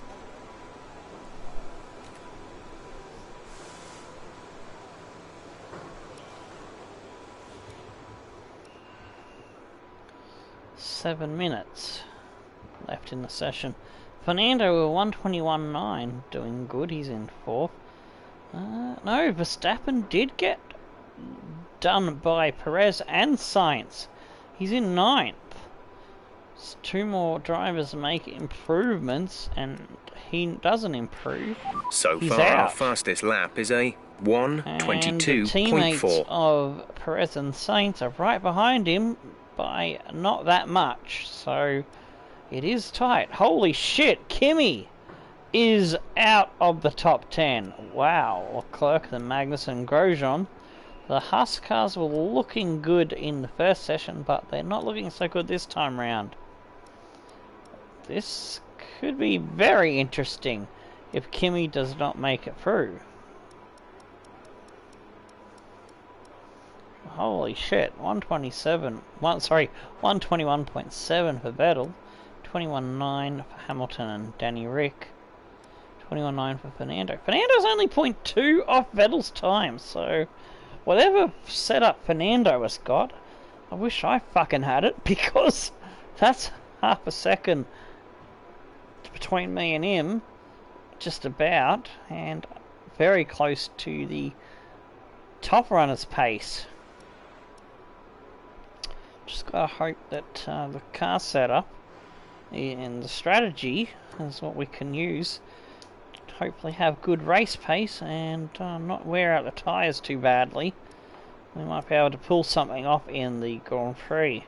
Seven minutes left in the session. Fernando 121.9, doing good. He's in 4th. No, Verstappen did get done by Perez and Sainz. He's in 9th. 2 more drivers make improvements, and he doesn't improve. So He's far, out. our fastest lap is a 1:22.4. Teammates of Perez and Sainz are right behind him by not that much, so it is tight. Holy shit, Kimi is out of the top 10. Wow, Leclerc, then Magnussen and Grosjean. The Haas cars were looking good in the first session, but they're not looking so good this time round. This could be very interesting if Kimi does not make it through. Holy shit, 121.7 for Vettel, 21.9 for Hamilton and Danny Rick, 21.9 for Fernando. Fernando's only 0.2 off Vettel's time, so whatever setup Fernando has got, I wish I fucking had it, because that's half a second between me and him, just about, and very close to the top runner's pace. Just gotta hope that the car setup and the strategy is what we can use to hopefully have good race pace and not wear out the tyres too badly. We might be able to pull something off in the Grand Prix.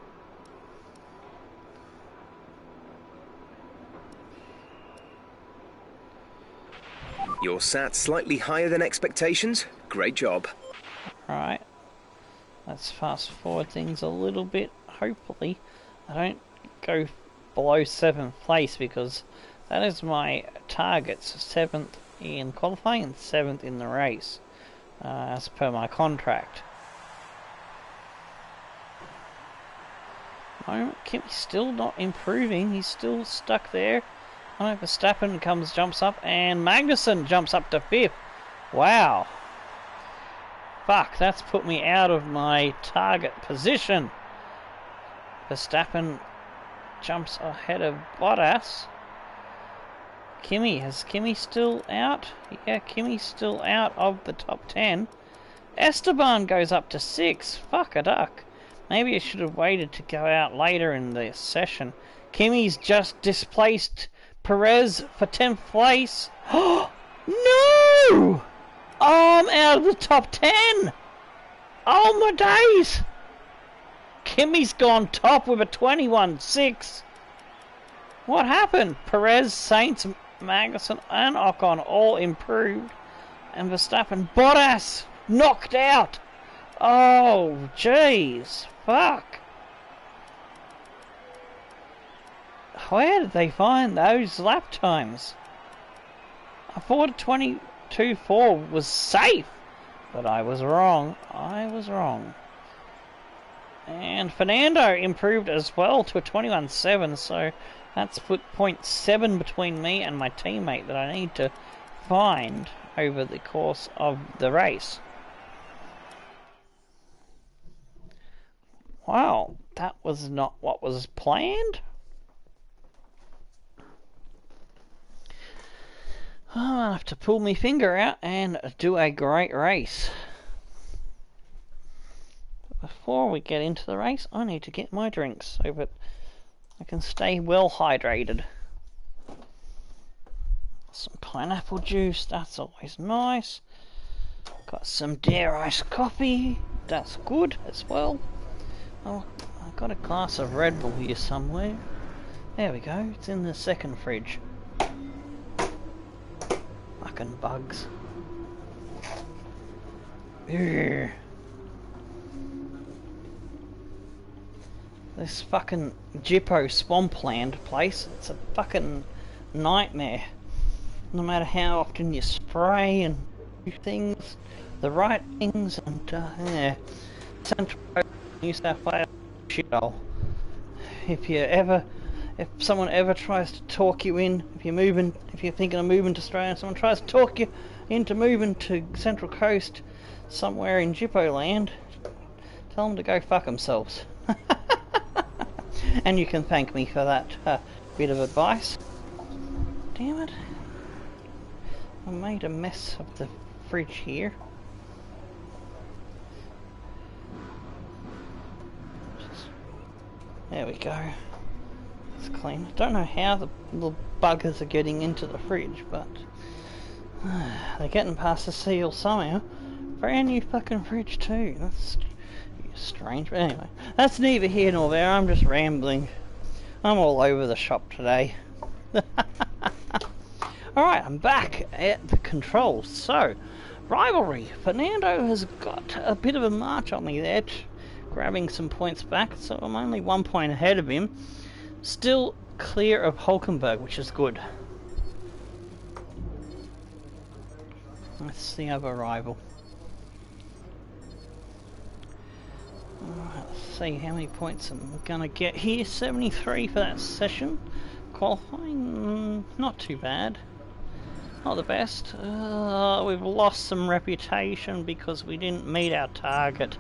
You're sat slightly higher than expectations. Great job. Right. Let's fast forward things a little bit. Hopefully I don't go below 7th place, because that is my targets. 7th in qualifying and 7th in the race, as per my contract. Kimmy's still not improving. He's still stuck there. Verstappen jumps up, and Magnussen jumps up to 5th. Wow. Fuck, that's put me out of my target position. Verstappen jumps ahead of Bottas. Is Kimmy still out? Yeah, Kimmy's still out of the top 10. Esteban goes up to 6. Fuck a duck. Maybe I should have waited to go out later in the session. Kimmy's just displaced Perez for 10th place. Oh, no! I'm out of the top 10! Oh my days! Kimmy's gone top with a 21.6. What happened? Perez, Sainz, Magnussen and Ocon all improved. And Verstappen, Bottas, knocked out. Oh, jeez. Fuck. Where did they find those lap times? I thought 22.4 was safe, but I was wrong. And Fernando improved as well to a 21.7, so that's put 0.7 between me and my teammate that I need to find over the course of the race. Wow, that was not what was planned. I'll have to pull my finger out and do a great race. But before we get into the race, I need to get my drinks so that I can stay well hydrated. Some pineapple juice, that's always nice. Got some Dare Ice coffee, that's good as well. Oh, I've got a glass of Red Bull here somewhere. There we go, it's in the second fridge. Fucking bugs. Ugh. This fucking Jippo Swampland place, it's a fucking nightmare. No matter how often you spray and do things, the right things, and yeah. Central Coast, New South Wales, shithole. If someone ever tries to talk you in, if you're thinking of moving to Australia, and someone tries to talk you into moving to Central Coast, somewhere in Jippo land, tell them to go fuck themselves. And you can thank me for that bit of advice. Damn it. I made a mess of the fridge here. There we go. It's clean. I don't know how the little buggers are getting into the fridge, but they're getting past the seal somehow. Brand new fucking fridge too. That's strange, but anyway, that's neither here nor there. I'm just rambling. I'm all over the shop today. Alright, I'm back at the controls. So, rivalry. Fernando has got a bit of a march on me there, grabbing some points back, so I'm only 1 point ahead of him. Still clear of Hulkenberg, which is good. Let's see other rival. Alright, let's see how many points I'm gonna get here. 73 for that session. Qualifying, not too bad. Not the best. We've lost some reputation because we didn't meet our target.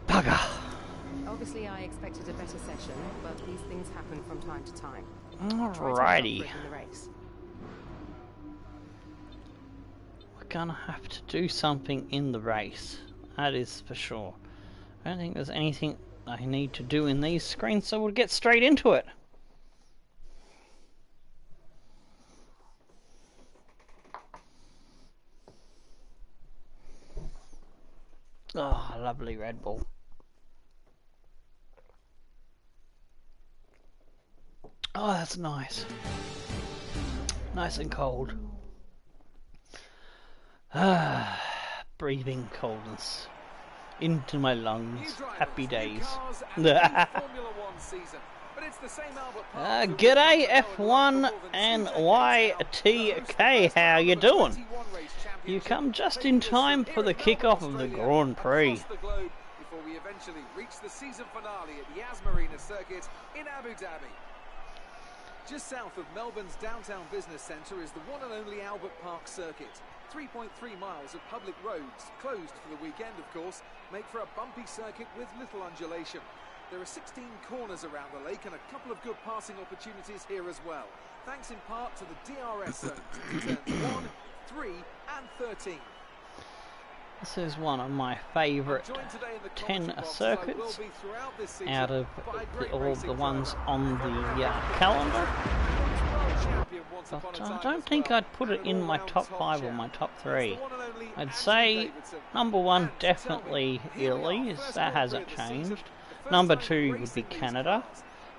Bugger. Obviously I expected a better session, but these things happen from time to time. Alrighty. We're gonna have to do something in the race. That is for sure. I don't think there's anything I need to do in these screens, so we'll get straight into it. Oh, lovely Red Bull. Oh, that's nice. Nice and cold. Breathing coldness into my lungs. Happy days. G'day F1 and YTK, how you doing? You come just in time for the kickoff of the Grand Prix. Before we eventually reach the season finale at the Asmarina circuit in Abu Dhabi. Just south of Melbourne's downtown business centre is the one and only Albert Park circuit. 3.3 miles of public roads, closed for the weekend of course, make for a bumpy circuit with little undulation. There are 16 corners around the lake and a couple of good passing opportunities here as well, thanks in part to the DRS zones in turns 1, 3 and 13. This is one of my favourite 10 circuits out of all of the ones on the calendar. But I don't think I'd put it in my top 5 or my top 3. I'd say number 1 definitely Italy, that hasn't changed. Number 2 would be Canada.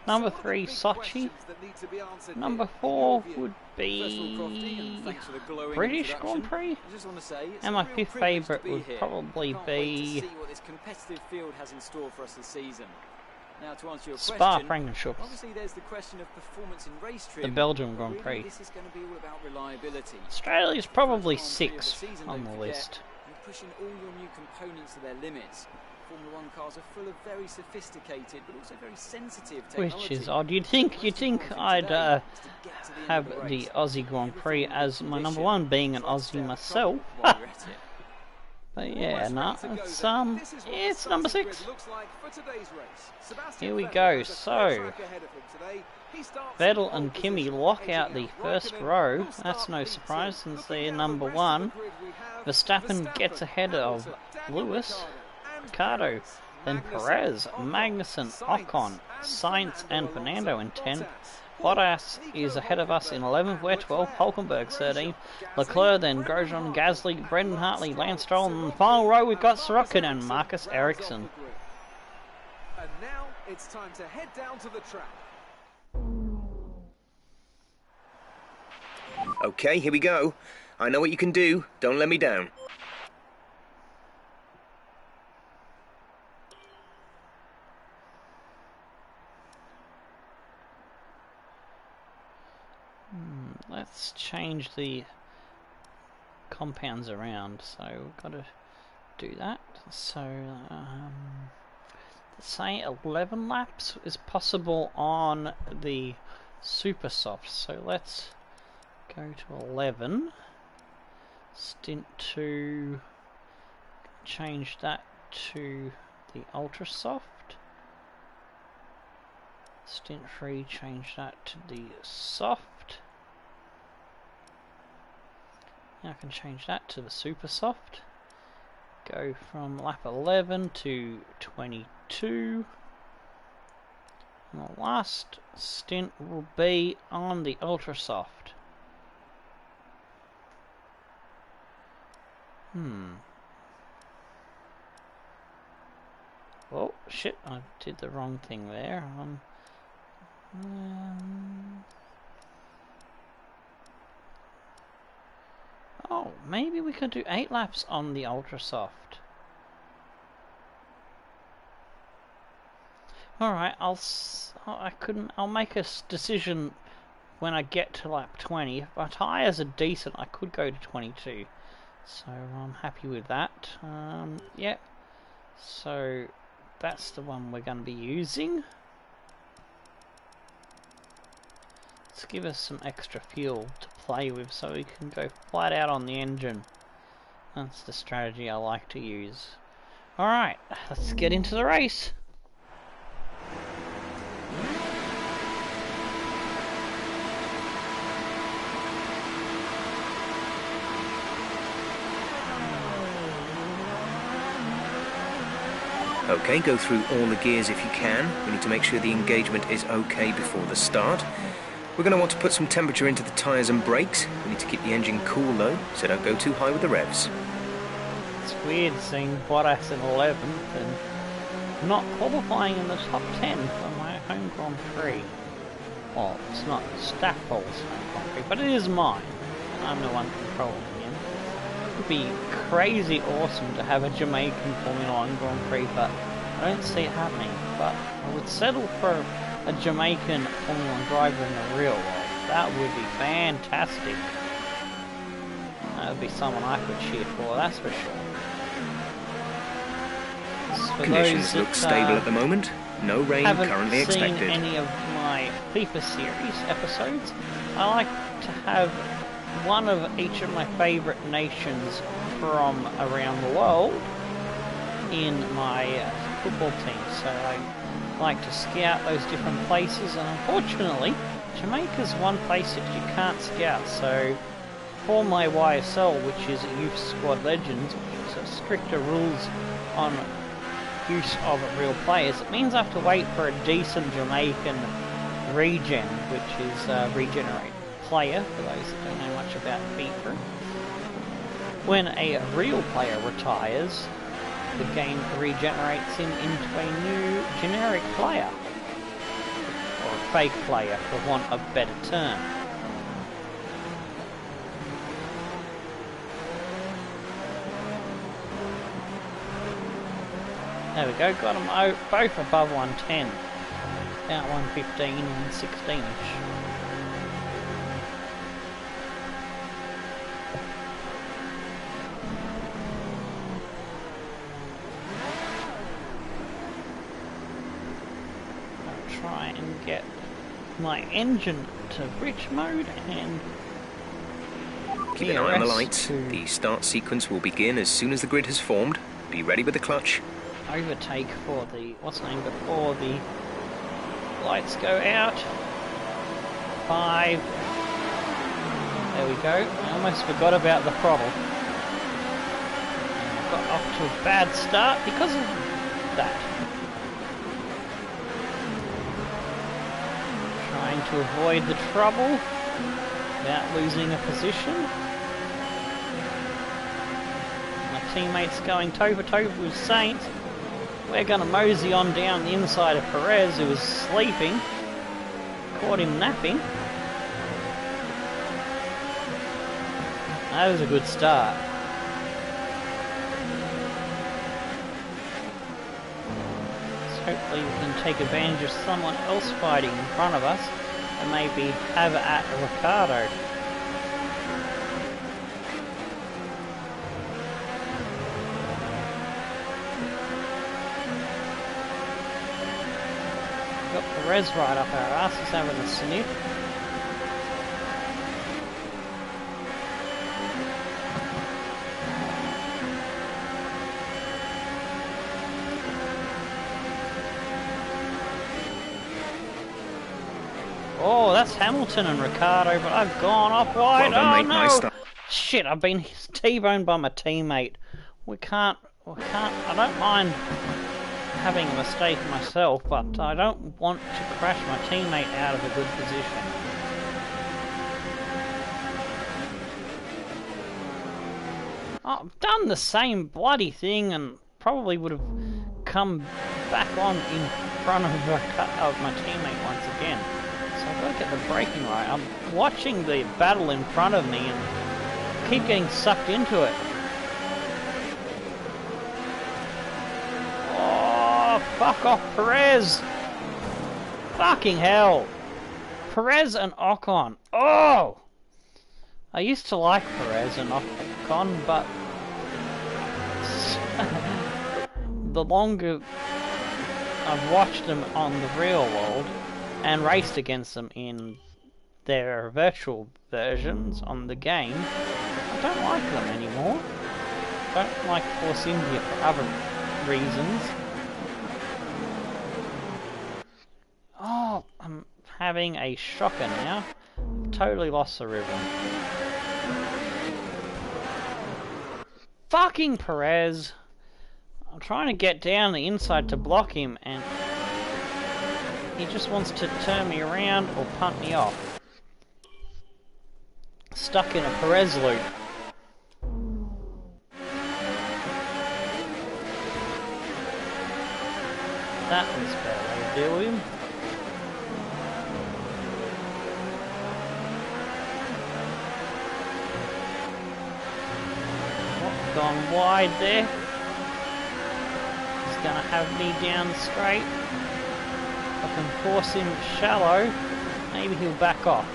Number 3 Sochi. Number 4 would be British Grand Prix. And my 5th favourite would probably be Now, to answer your Spa-Francorchamps. obviously there's the question of performance in race trim. The Belgium Grand Prix. This is going to be all about reliability. Australia's probably 6 on the list. You're pushing all your new components to their limits. Formula 1 cars are full of very sophisticated but also very sensitive technology. Which is odd. You'd think I'd have the Aussie Grand Prix as my number 1, being an Aussie myself. But yeah, no, it's number 6. Here we go. So Vettel and Kimi lock out the first row. That's no surprise since they're number 1. Verstappen gets ahead of Lewis, Ricardo, then Perez, Magnussen, Ocon, Sainz and Fernando in 10th. Bottas is ahead of us in 11th, we're 12th, Hulkenberg 13th, Leclerc, then Grosjean, Gasly, Brendan Hartley, Lance Stroll, and in the final row we've got Sorokin and Marcus Ericsson. And now it's time to head down to the track. Okay, here we go. I know what you can do, don't let me down. Let's change the compounds around, so we've got to do that. So let's say 11 laps is possible on the super soft, so let's go to 11. Stint 2, change that to the ultra soft. Stint 3, change that to the soft. Now I can change that to the super soft. Go from lap 11 to 22. And the last stint will be on the ultra soft. Oh shit, I did the wrong thing there. Oh, maybe we could do 8 laps on the ultra soft. Alright, I'll make a decision when I get to lap 20. If my tyres are decent, I could go to 22. So I'm happy with that. Yep. So that's the one we're going to be using. Let's give us some extra fuel to play with so we can go flat out on the engine. That's the strategy I like to use. Alright, let's get into the race. Okay, go through all the gears if you can. We need to make sure the engagement is okay before the start. We're going to want to put some temperature into the tyres and brakes. We need to keep the engine cool though, so don't go too high with the revs. It's weird seeing Bottas in 11th and not qualifying in the top 10 for my home Grand Prix. Well, it's not Stackpole's home Grand Prix, but it is mine. I'm the one controlling him. It'd be crazy awesome to have a Jamaican Formula 1 Grand Prix, but I don't see it happening. But I would settle for a Jamaican Formula 1 driver in the real world. That would be fantastic. That would be someone I could cheer for, that's for sure. For Conditions look stable at the moment. No rain currently expected. Haven't seen any of my FIFA series episodes. I like to have one of each of my favourite nations from around the world in my football team. So I like to scout those different places, and unfortunately Jamaica's one place that you can't scout. So for my YSL, which is Youth Squad Legends, which is stricter rules on use of real players, it means I have to wait for a decent Jamaican regen, which is regenerate player, for those that don't know much about FIFA. When a real player retires, the game regenerates him into a new generic player, or a fake player for want of a better term. There we go, got them both above 110. About 115 and 16ish. I'll try and get my engine to rich mode and keep an eye on the lights. The start sequence will begin as soon as the grid has formed. Be ready with the clutch. Overtake for the before the lights go out. 5. There we go. I almost forgot about the throttle. And I got off to a bad start because of that. Trying to avoid the trouble without losing a position. My teammate's going toe for toe with Saint. We're going to mosey on down the inside of Perez, who was sleeping. Caught him napping. That was a good start. So hopefully we can take advantage of someone else fighting in front of us and maybe have it at Ricardo. Got Perez right up our ass, he's having a sniff. Oh, that's Hamilton and Ricardo, but I've gone off wide. Well done, oh mate. no! Nice start. Shit, I've been T-boned by my teammate. We can't, I don't mind having a mistake myself, but I don't want to crash my teammate out of a good position. Oh, I've done the same bloody thing and probably would have come back on in front of my teammate once again. So I've got to get the braking right. I'm watching the battle in front of me and keep getting sucked into it. Fuck off, Perez! Fucking hell! Perez and Ocon. Oh! I used to like Perez and Ocon, but the longer I've watched them on the real world and raced against them in their virtual versions on the game, I don't like them anymore. I don't like Force India for other reasons. Oh, I'm having a shocker now. Totally lost the rhythm. Fucking Perez! I'm trying to get down the inside to block him and he just wants to turn me around or punt me off. Stuck in a Perez loop. That was a better way to deal with him. gone wide there. He's gonna have me down straight. If I can force him shallow, maybe he'll back off.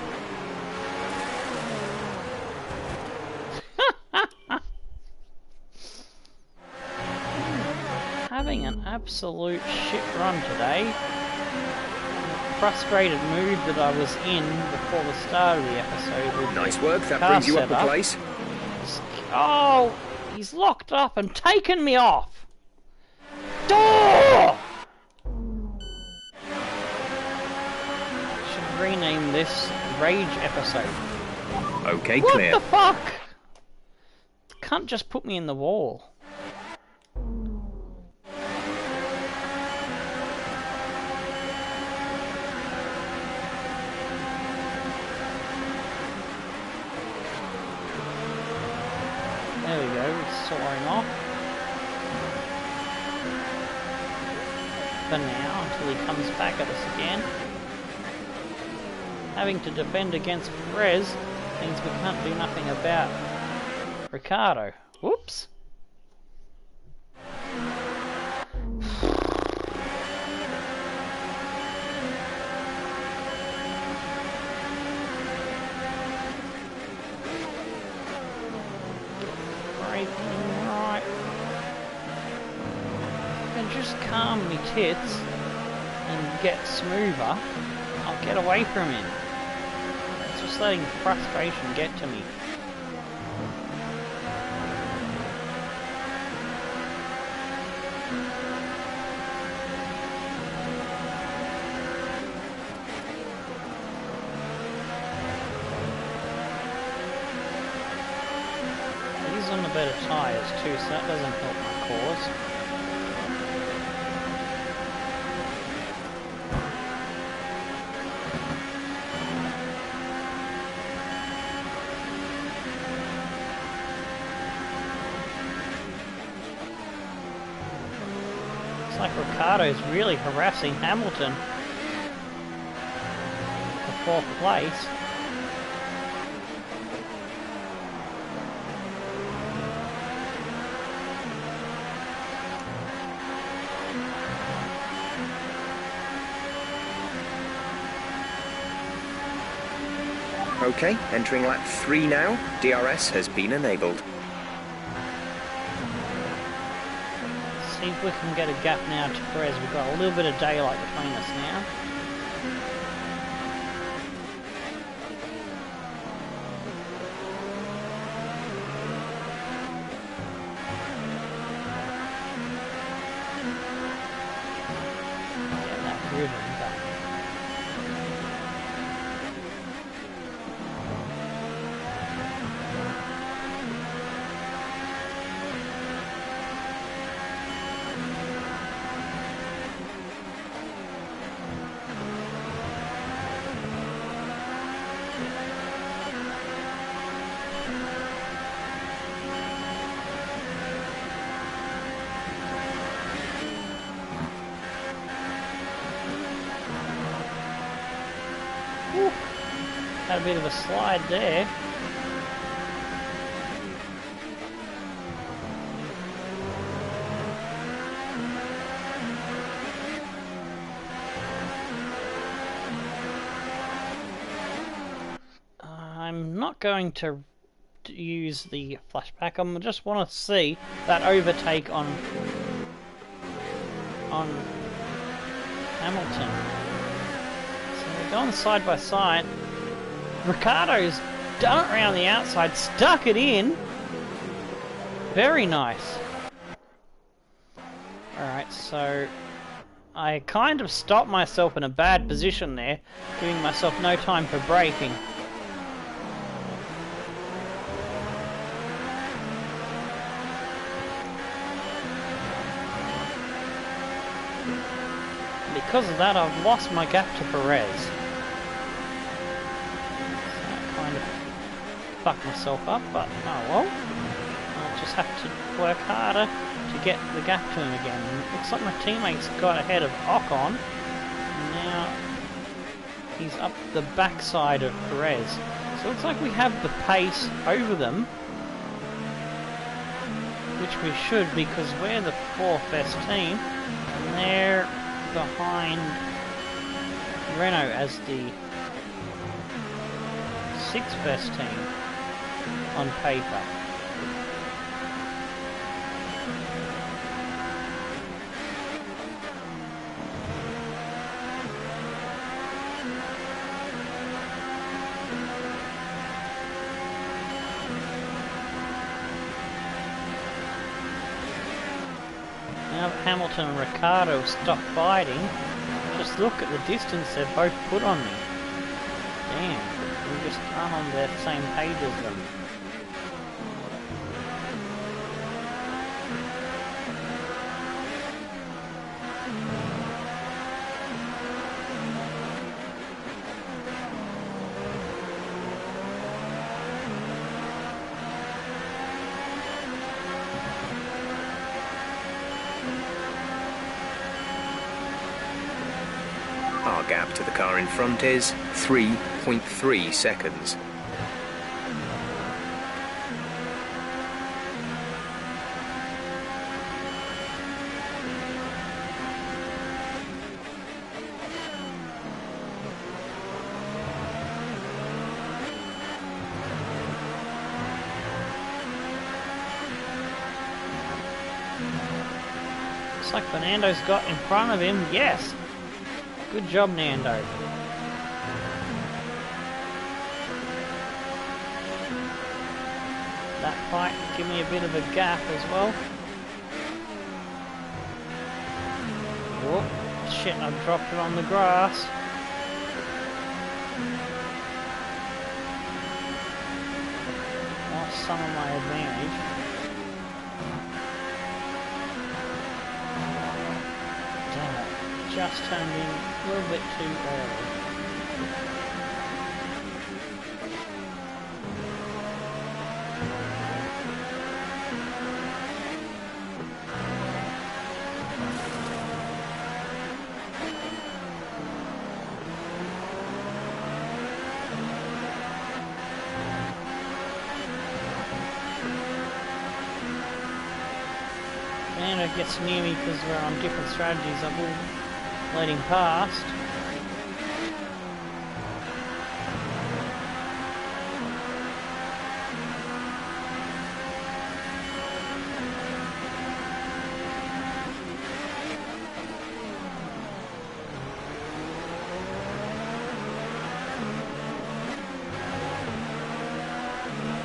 Having an absolute shit run today. Frustrated mood that I was in before the start of the episode. With Nice the work, that car brings you up a setup. place. Oh, he's locked up and taken me off. Oh! Should rename this Rage episode. Okay, What clear. the fuck? Can't just put me in the wall. There we go, he's soaring off. For now, until he comes back at us again. Having to defend against Perez means we can't do nothing about Ricardo. Whoops. Right. And just calm me tits and get smoother, I'll get away from him. It's just letting frustration get to me. He's on the better tyres too, so that doesn't help my cause. Looks like Ricardo's really harassing Hamilton for 4th place. Okay, entering lap 3 now. DRS has been enabled. See if we can get a gap now to Perez. We've got a little bit of daylight between us now. Get that driven done. Whew. Had a bit of a slide there. I'm not going to use the flashback. I just want to see that overtake on Hamilton. So we're going side by side. Ricardo's done it around the outside, stuck it in. Very nice. Alright, so I kind of stopped myself in a bad position there, giving myself no time for braking. Because of that, I've lost my gap to Perez. So I kind of fucked myself up, but oh well. I'll just have to work harder to get the gap to him again. And it looks like my teammates got ahead of Ocon. And now he's up the backside of Perez. So it looks like we have the pace over them. which we should because we're the 4th best team and they're behind Renault as the 6th best team on paper. Now that Hamilton and Ricciardo stop fighting, just look at the distance they've both put on me. Damn, we just aren't on the same page as them. Our gap to the car in front is 3.3 seconds. Looks like Fernando's got in front of him. Yes! Good job, Nando. That fight give me a bit of a gap as well. Whoop. Shit, I dropped it on the grass. Lost some of my advantage. Just turned in a little bit too early. And it gets near me because we're on different strategies. I will let him past.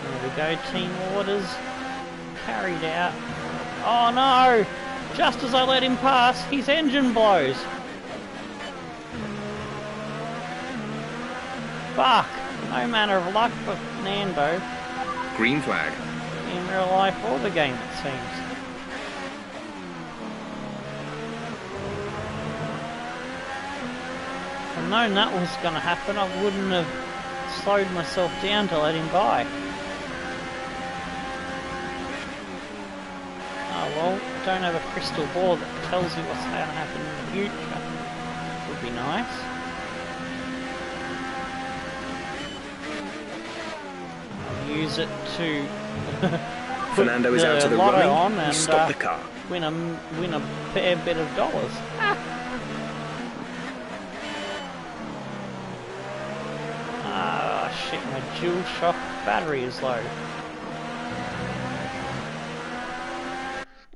There we go, team orders carried out. Oh no! Just as I let him pass, his engine blows. Fuck! No manner of luck for Nando. Green flag. In real life or the game, it seems. If I'd known that was going to happen, I wouldn't have slowed myself down to let him by. Oh well, don't have a crystal ball that tells you what's going to happen in the future. Would be nice. Use it to Fernando is out of the running. On and stop the car. Win a fair bit of dollars. Ah, shit! My dual shock battery is low,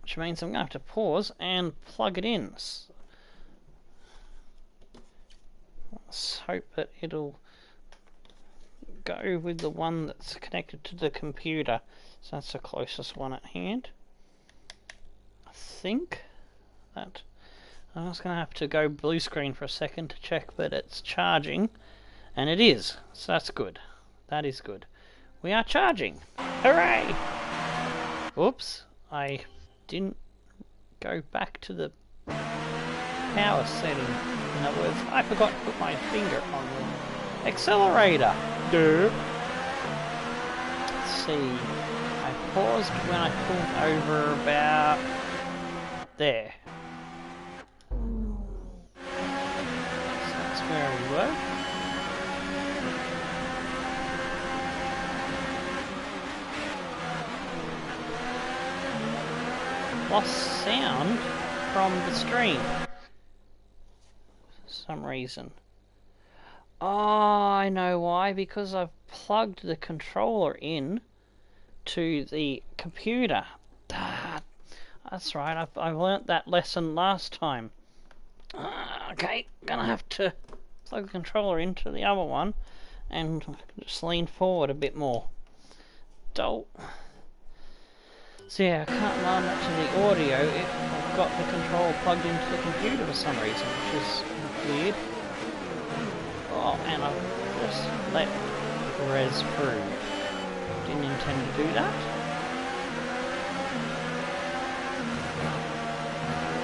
which means I'm going to have to pause and plug it in. Let's hope that it'll go with the one that's connected to the computer, so that's the closest one at hand. I think that I'm just going to have to go blue screen for a second to check that it's charging, and it is, so that's good. That is good. We are charging. Hooray! Oops, I didn't go back to the power setting. In other words, I forgot to put my finger on the accelerator. Let's see. I paused when I pulled over about there. So that's where we were. lost sound from the stream for some reason. Oh, I know why. Because I've plugged the controller in to the computer. That's right, I learnt that lesson last time. Okay, gonna have to plug the controller into the other one and just lean forward a bit more. So yeah, I can't run that to the audio if I've got the controller plugged into the computer for some reason, which is weird. Oh, and I've just let res through. Didn't intend to do that.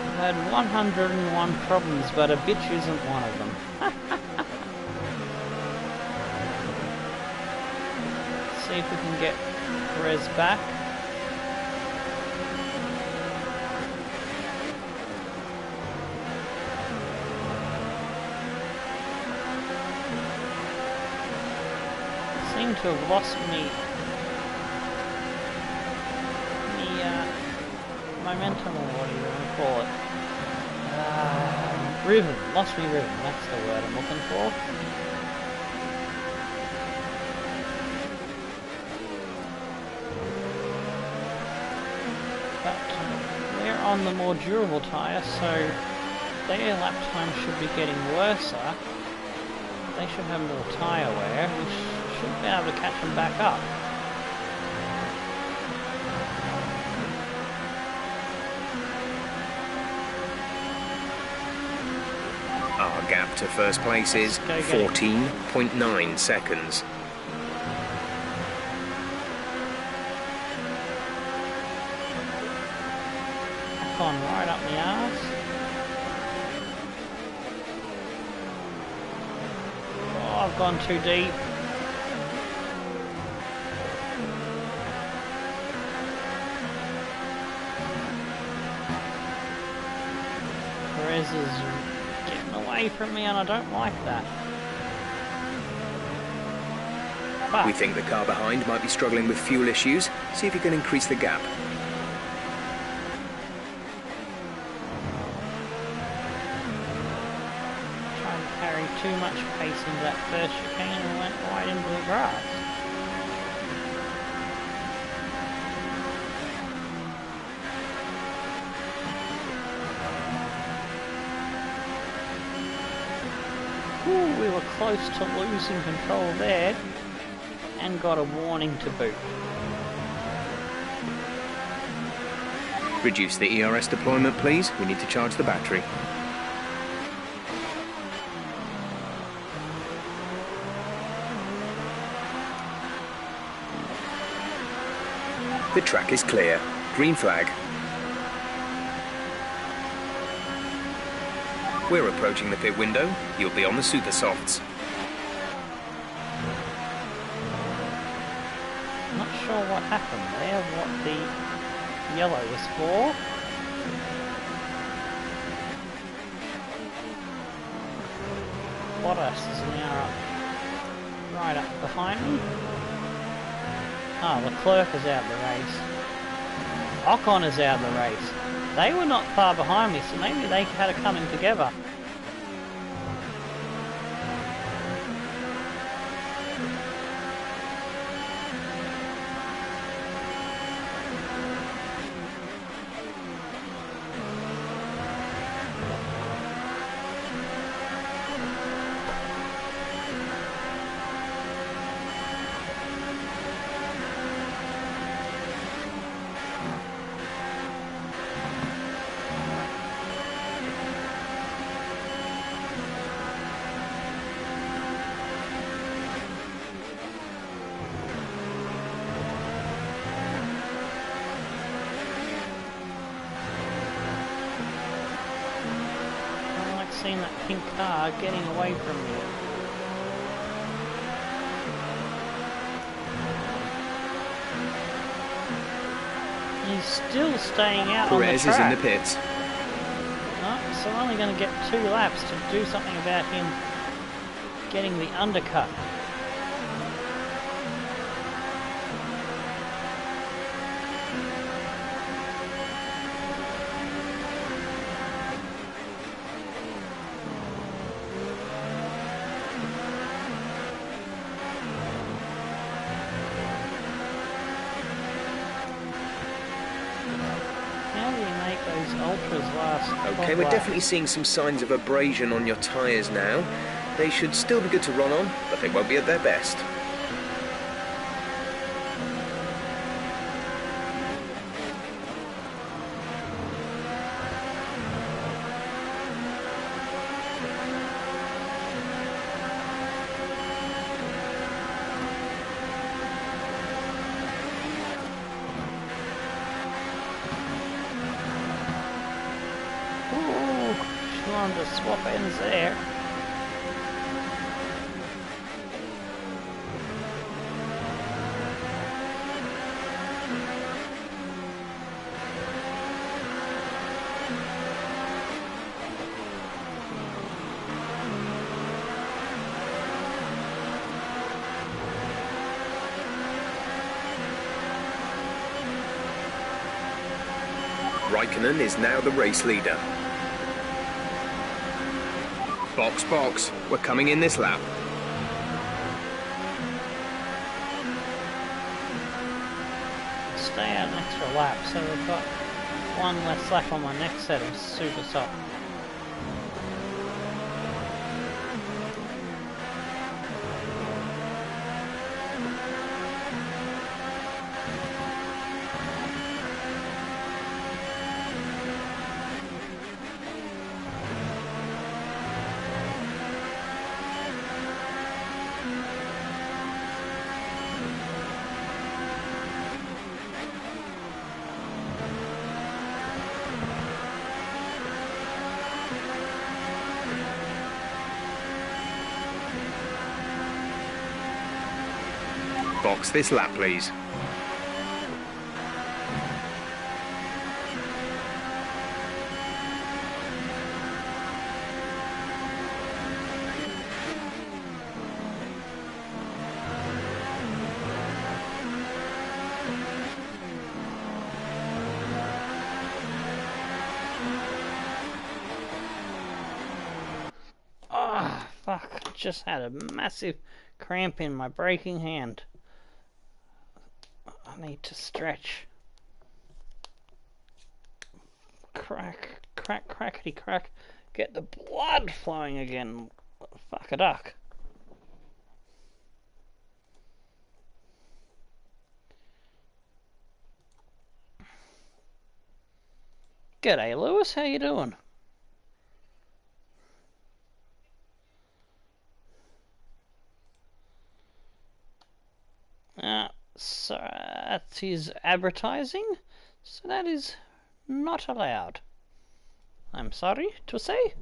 I've had 101 problems, but a bitch isn't one of them. See if we can get res back. Seem to have lost me momentum, or what do you want to call it? Rhythm. Lost me rhythm. That's the word I'm looking for. But they're on the more durable tyre, so their lap time should be getting worse. They should have more tyre wear. We should be able to catch them back up. Our gap to first place is 14.9 seconds. I've gone right up my arse. Oh, I've gone too deep. Perez is getting away from me and I don't like that. But We think the car behind might be struggling with fuel issues. See if you can increase the gap. trying to carry too much pace into that first chicane and went right into the grass. Ooh, we were close to losing control there, and got a warning to boot. Reduce the ERS deployment, please. We need to charge the battery. The track is clear. Green flag. We're approaching the pit window. You'll be on the super softs. Not sure what happened there, what the yellow was for. Bottas is now right up behind me. Oh, Leclerc is out of the race. Ocon is out of the race. They were not far behind me, so maybe they had it coming together. Seeing that pink car getting away from me. He's still staying out on the Perez track. is in the pits. Oh, so I'm only going to get 2 laps to do something about him getting the undercut. his last. Okay, we're definitely seeing some signs of abrasion on your tyres now. They should still be good to run on, but they won't be at their best. Ooh, trying to swap ends there. Raikkonen is now the race leader. Box, box. We're coming in this lap. Stay out an extra lap, so we've got one less lap on my next set of super soft. Box this lap, please. Ah, fuck. Just had a massive cramp in my braking hand. I need to stretch. Crack, crack, crackety crack. Get the blood flowing again. Fuck a duck. G'day, Lewis. How you doing? So that is advertising, so that is not allowed. I'm sorry to say.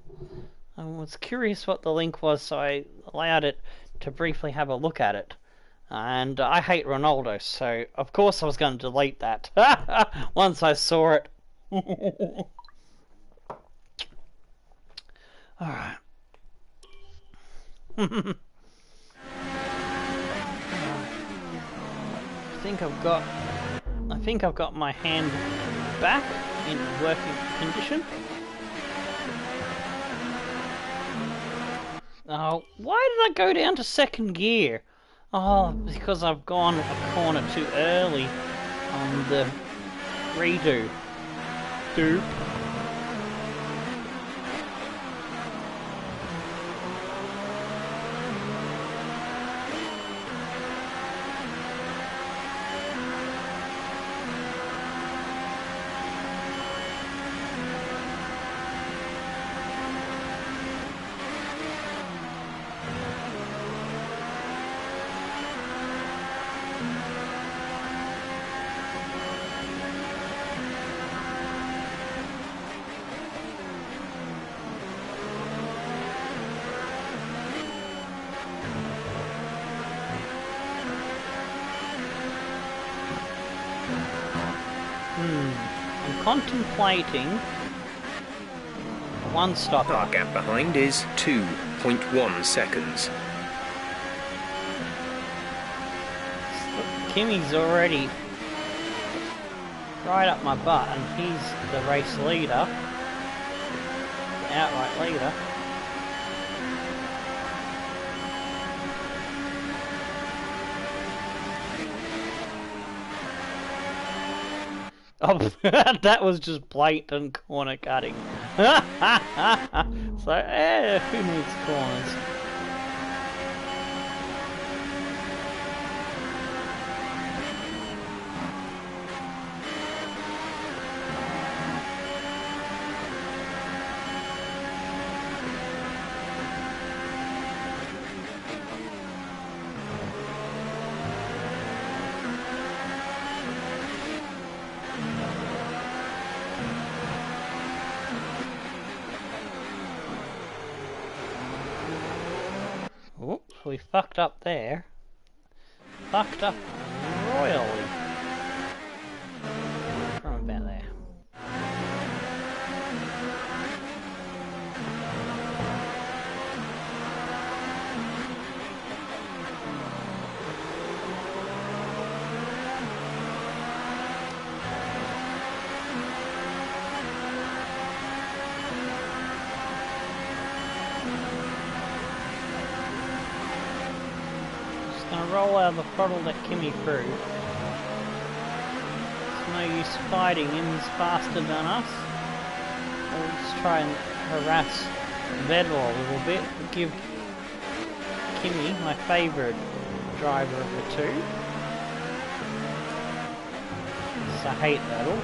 I was curious what the link was, so I allowed it to briefly have a look at it. And I hate Ronaldo, so of course I was going to delete that once I saw it. Alright. I think I've got my hand back in working condition. Oh, why did I go down to second gear? Oh, because I've gone a corner too early on the redo. Doop. I'm contemplating one stop. Our gap behind is 2.1 seconds. Kimmy's already right up my butt, and he's the race leader, the outright leader. Oh, that was just blatant corner cutting. So, who needs corners? Oops, we fucked up there. Fucked up royally. From about there. Gonna roll out of the throttle that Kimmy threw. It's no use fighting him, he's faster than us. We'll just try and harass Vettel a little bit. Give Kimmy, my favourite driver of the two. So I hate Vettel.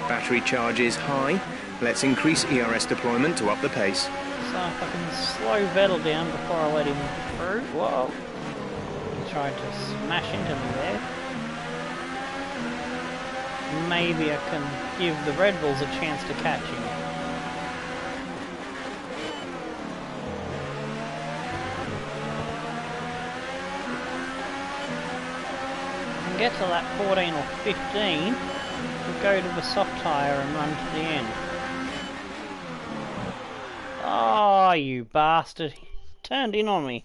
Battery charge is high. Let's increase ERS deployment to up the pace. So if I can slow Vettel down before I let him through. Whoa! Tried to smash into me there. Maybe I can give the Red Bulls a chance to catch him. And get to that 14 or 15, we'll go to the soft tyre and run to the end. Oh, you bastard. He turned in on me.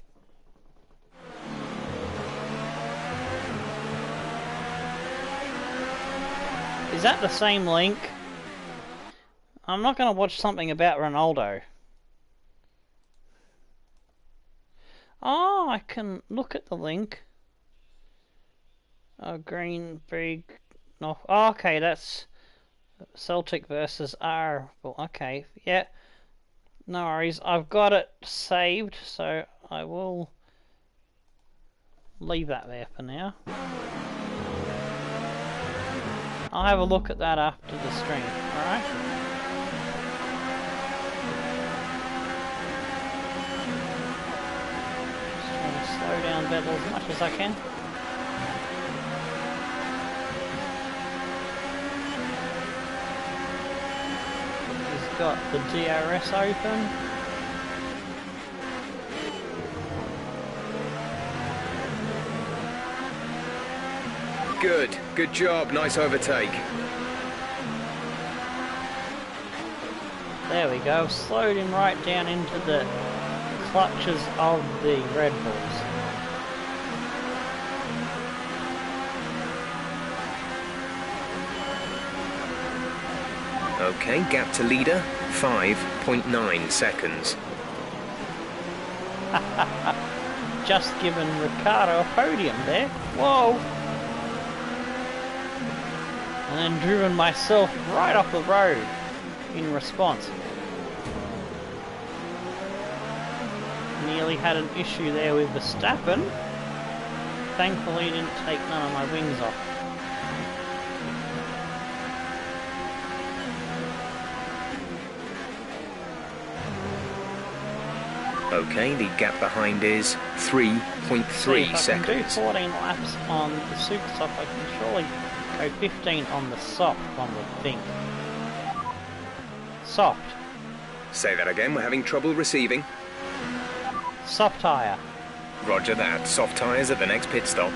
Is that the same link? I'm not going to watch something about Ronaldo. Oh, I can look at the link. Oh, green, big... No, oh, okay, that's Celtic versus R. Okay, yeah. No worries, I've got it saved, so I will leave that there for now. I'll have a look at that after the stream, alright? Just trying to slow down Vettel as much as I can. He's got the DRS open. Good job, nice overtake. There we go, slowed him right down into the clutches of the Red Bulls. Okay, gap to leader, 5.9 seconds. Just given Ricciardo a podium there. Whoa! And then driven myself right off the road in response. Nearly had an issue there with Verstappen. Thankfully he didn't take none of my wings off. Okay, the gap behind is 3.3 seconds. If I can do 14 laps on the super soft, I can surely go 15 on the soft, one would think. Soft. Say that again, we're having trouble receiving. Soft tyre. Roger that. Soft tyres at the next pit stop.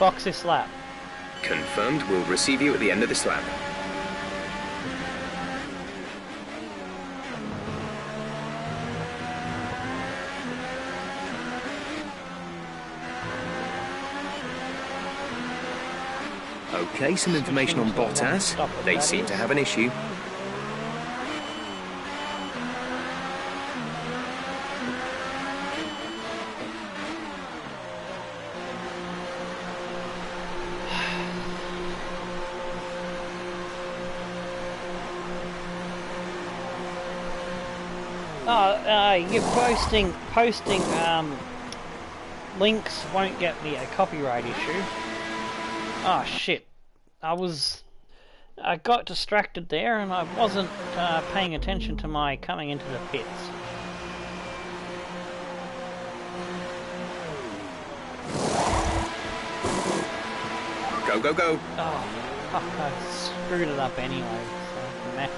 Box this lap. Confirmed. We'll receive you at the end of this lap. Okay, some information on Bottas. They seem to have an issue. You're posting links won't get me a copyright issue. Oh shit! I got distracted there, and I wasn't paying attention to my coming into the pits. Go, go, go. Oh, fuck, I screwed it up anyway, so meh.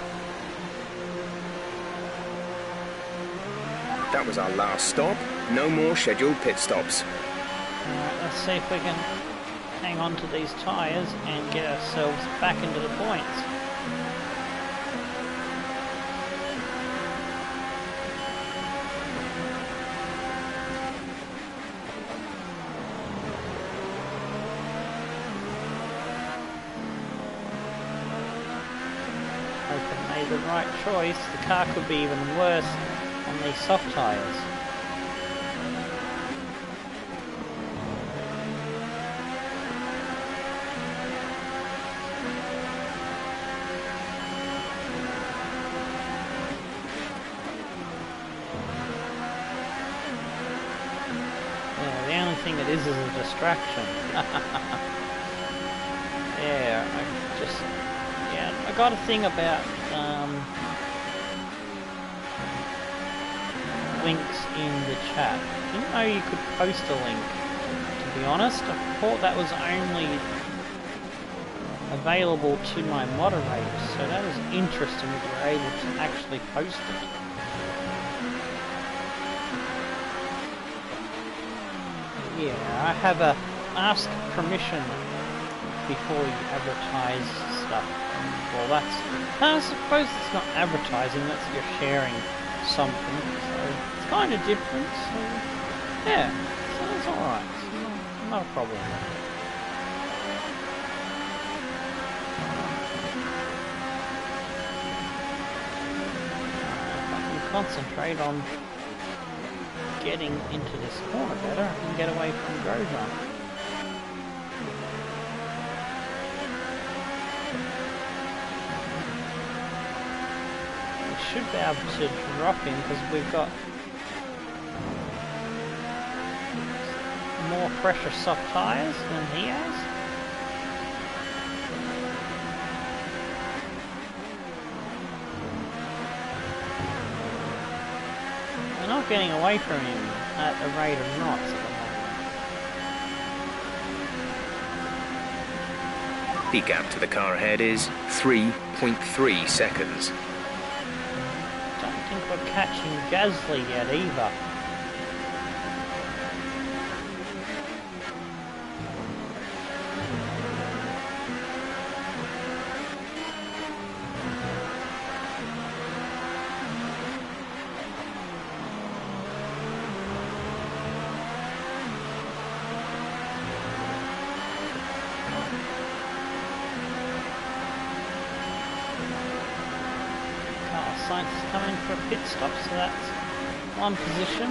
That was our last stop. No more scheduled pit stops. Alright, let's see if we can hang on to these tyres and get ourselves back into the points. The right choice. The car could be even worse on these soft tyres. Yeah, the only thing it is a distraction. Yeah, I got a thing about links in the chat. Didn't know you could post a link, to be honest. I thought that was only available to my moderators, so that is interesting that you're able to actually post it. Yeah, I have a ask permission before you advertise stuff. Well, I suppose it's not advertising, that's you're sharing something, so it's kind of different, so yeah, so it's alright, it's not a problem. If I can concentrate on getting into this corner better, I can get away from Grosjean. Should be able to drop him because we've got more pressure soft tyres than he has. We're not getting away from him at a rate of knots at the moment. The gap to the car ahead is 3.3 seconds. I think we're catching Gasly yet either. Sainz is coming for a pit stop, so that's one position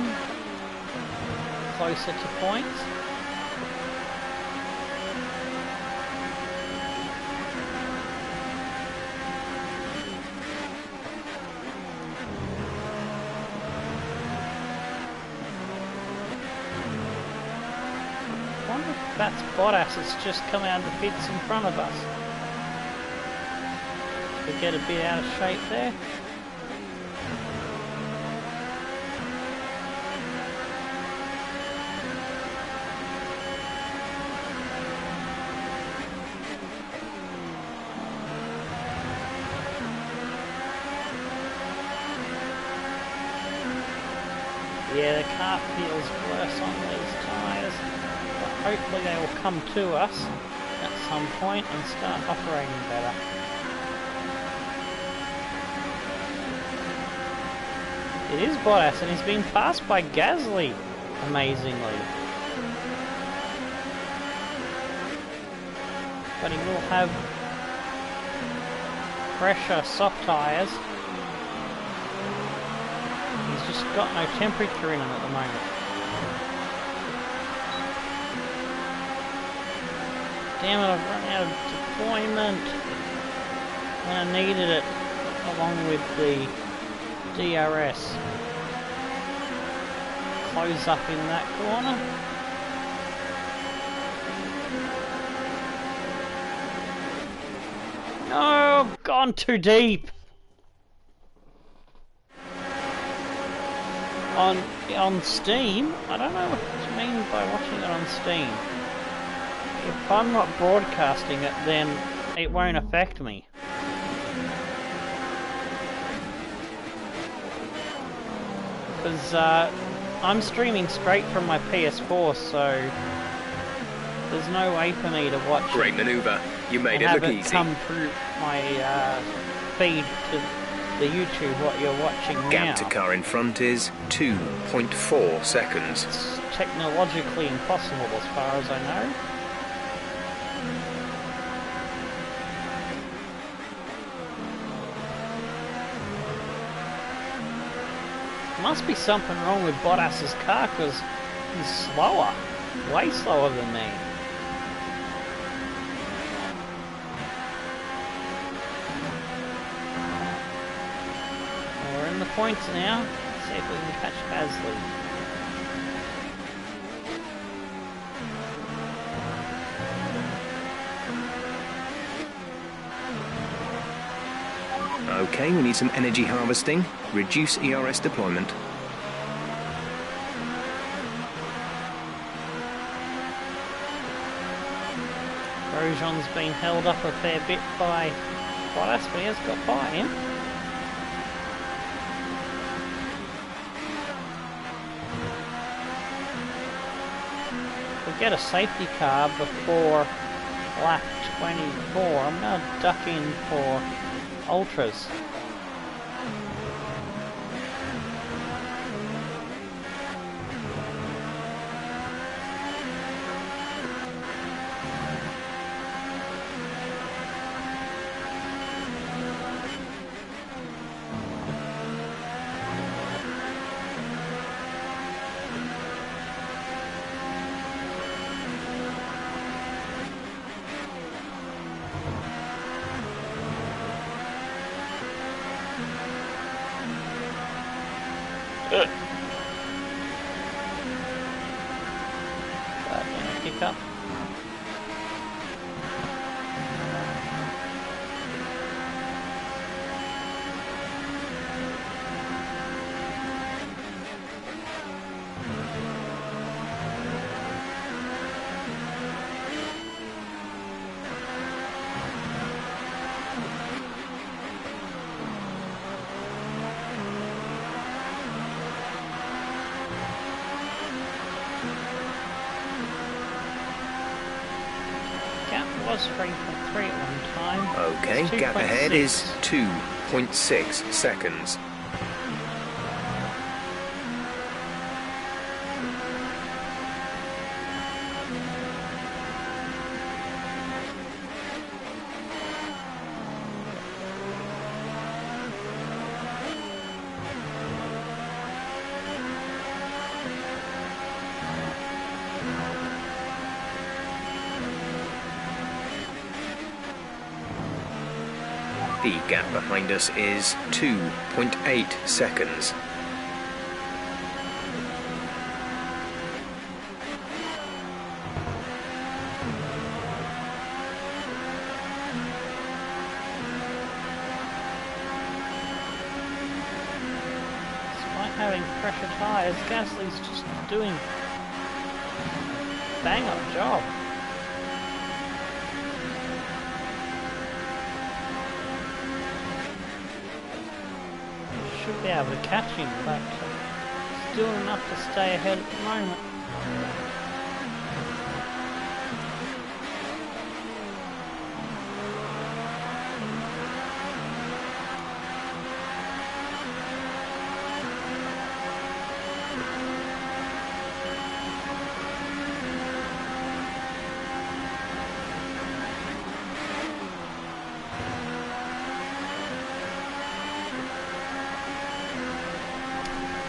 closer to points. I wonder if that's Bottas that's just come out of the pits in front of us. We get a bit out of shape there. Yeah, the car feels worse on these tyres, but hopefully they will come to us at some point and start operating better. It is Bottas, and he's been passed by Gasly, amazingly. But he will have pressure soft tyres. He's just got no temperature in them at the moment. Damn it, I've run out of deployment when I needed it, along with the DRS. close up in that corner. No, gone too deep. On Steam, I don't know what you mean by watching it on Steam. If I'm not broadcasting it, then it won't affect me. Because I'm streaming straight from my PS4, so there's no way for me to watch Great it manoeuvre. You made it have look it easy. come through my feed to the YouTube what you're watching now. Gap to car in front is 2.4 seconds. It's technologically impossible as far as I know. Must be something wrong with Bottas's car because he's slower, way slower than me. We're in the points now. Let's see if we can catch Gasly. Okay, we need some energy harvesting. Reduce ERS deployment. Grosjean's been held up a fair bit by Bottas, but he has got by him. If we get a safety car before lap 24, I'm going to duck in for ultras. Kick up. Was 3.3 at one time. Okay, gap ahead is 2.6 seconds. The gap behind us is 2.8 seconds. Despite having pressure tyres, Gasly's just doing a bang-up job. Should be able to catch him, but still enough to stay ahead at the moment.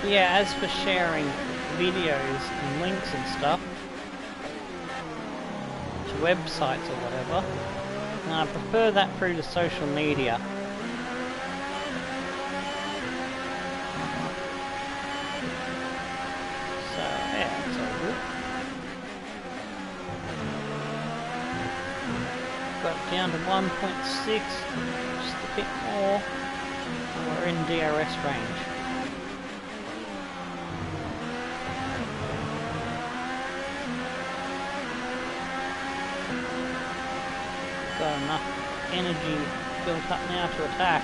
Yeah, as for sharing videos and links and stuff to websites or whatever, I prefer that through the social media. So got it down to 1.6, just a bit more, and we're in DRS range. Got enough energy built up now to attack.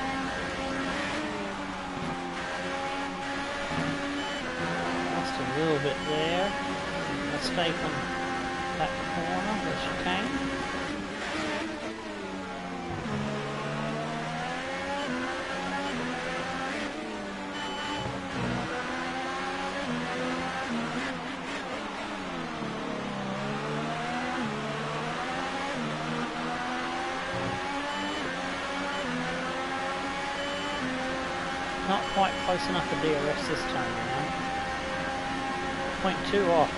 Lost a little bit there. Mistake on that corner, the chicane. Not quite close enough for DRS this time around. 0.2 off.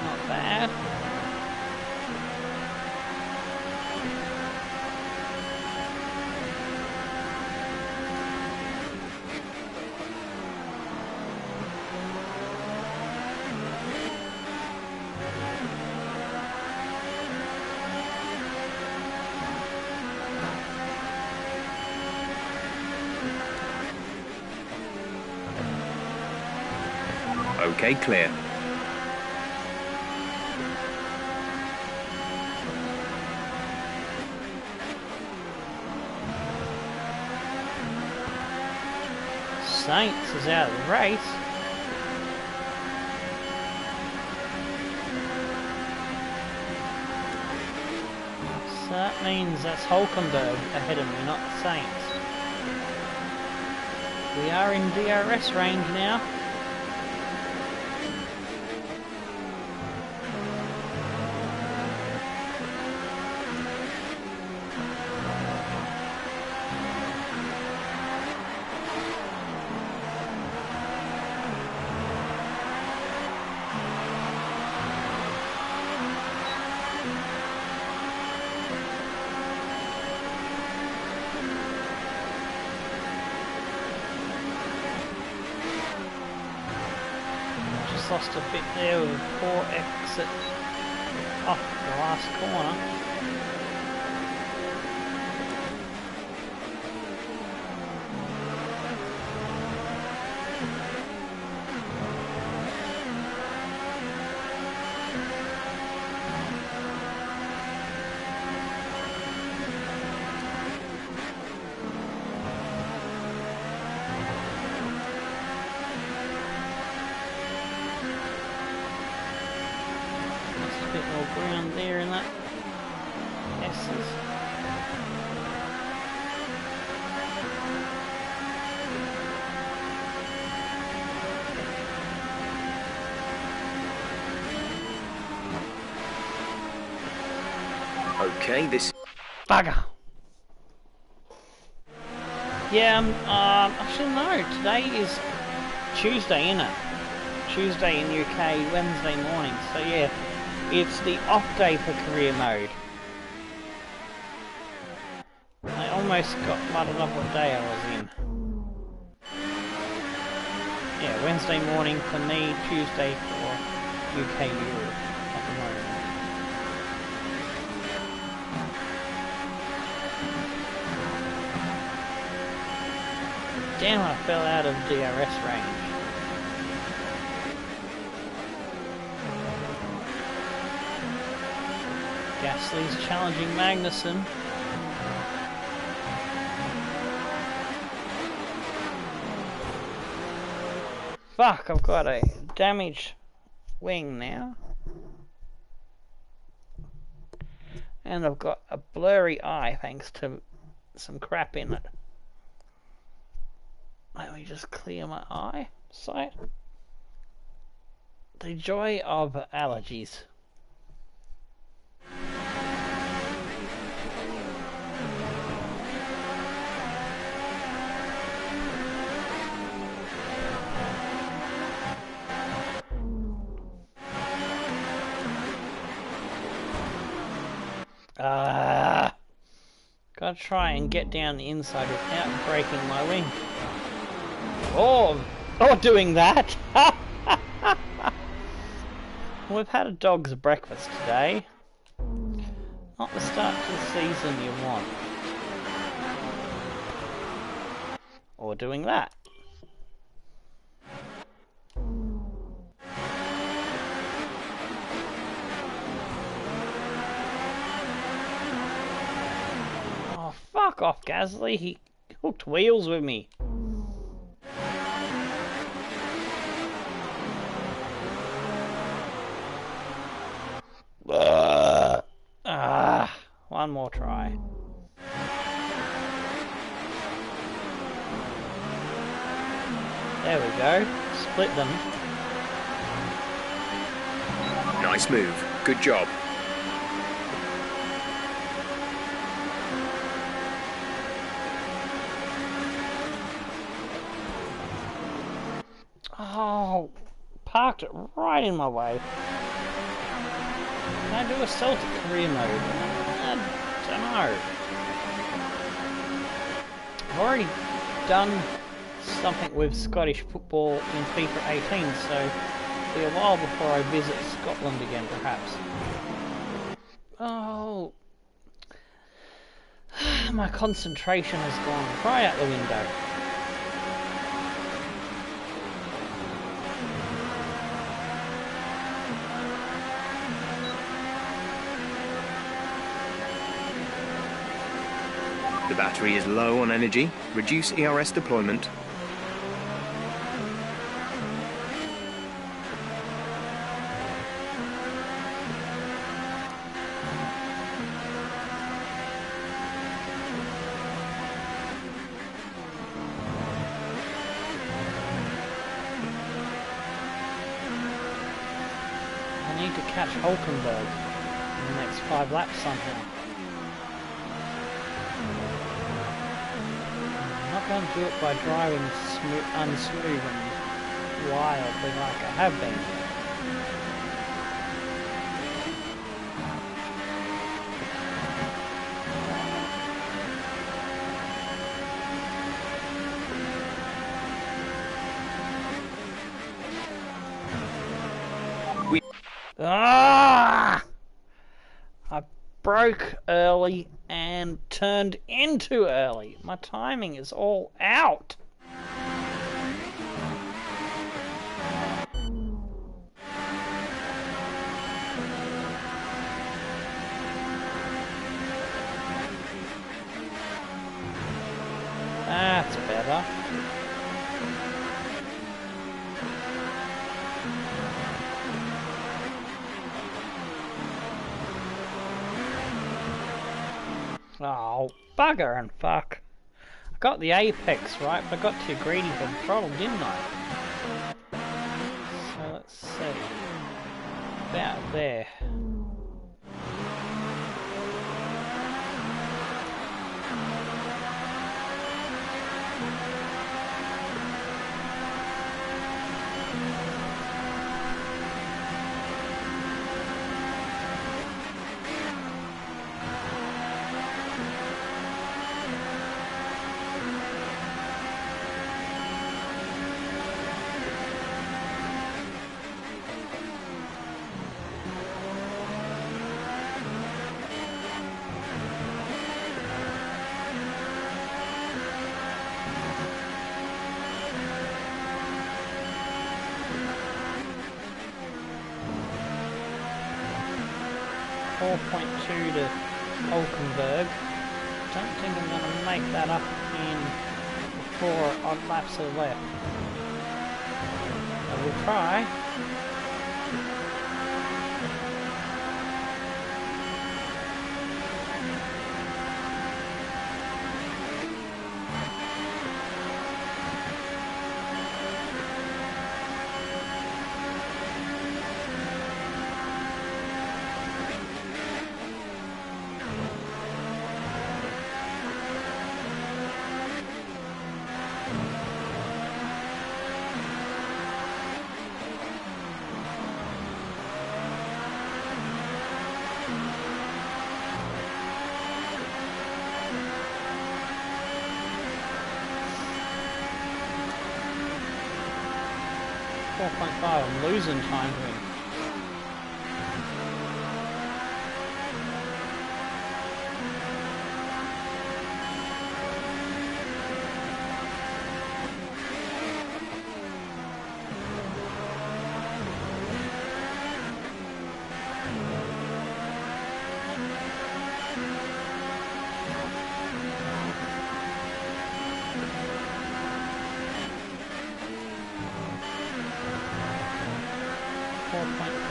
Not bad. Okay, clear. Saints is out of the race. So that means that's Hulkenberg ahead of me, not Saints. We are in DRS range now. Lost a bit there with a poor exit off the last corner. Ground there in that S's. Okay, this... Bugger! Yeah, actually no, today is Tuesday, isn't it? Tuesday in UK, Wednesday morning, so yeah. It's the off day for career mode. I almost got muddled up what day I was in. Yeah, Wednesday morning for me, Tuesday for UK Europe at the moment. Damn, I fell out of DRS range. Gasly's challenging Magnussen. Fuck, I've got a damaged wing now. And I've got a blurry eye thanks to some crap in it. Let me just clear my eye sight. The joy of allergies. Gotta try and get down the inside without breaking my wing. Or doing that! We've had a dog's breakfast today. Not the start to the season you want. Or doing that. Oh, fuck off, Gasly. He hooked wheels with me. One more try. There we go. Split them. Nice move. Good job. Oh, parked it right in my way. Can I do a Celtic career mode? I don't know. I've already done something with Scottish football in FIFA 18, so it'll be a while before I visit Scotland again, perhaps. Oh, my concentration has gone right out the window. The battery is low on energy. Reduce ERS deployment. I need to catch Hulkenberg in the next 5 laps somehow. I'm not going to do it by driving unsmooth and wildly like I have been. Ah! I broke early and turned in too early. My timing is all out. That's better. Oh, bugger and fuck. I got the apex right, but I got too greedy for the throttle, didn't I? So let's see. About there. 4.2 to Hulkenberg. Don't think I'm going to make that up in 4 odd laps are left. I will try. I'm losing time to him.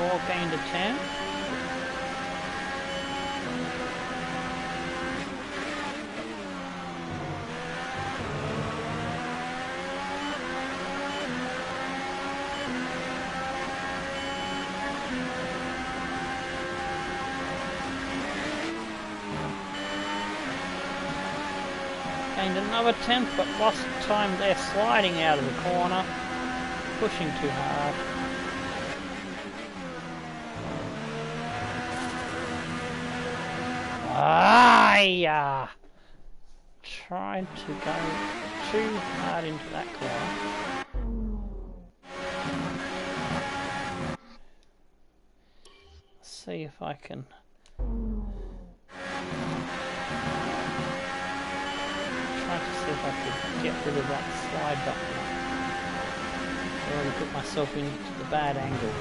4 gained a 10. Gained another 10th, but lost time there sliding out of the corner, pushing too hard. Tried to go too hard into that corner. Let's see if I can. Try to see if I can get rid of that slide button. I already put myself into the bad angle.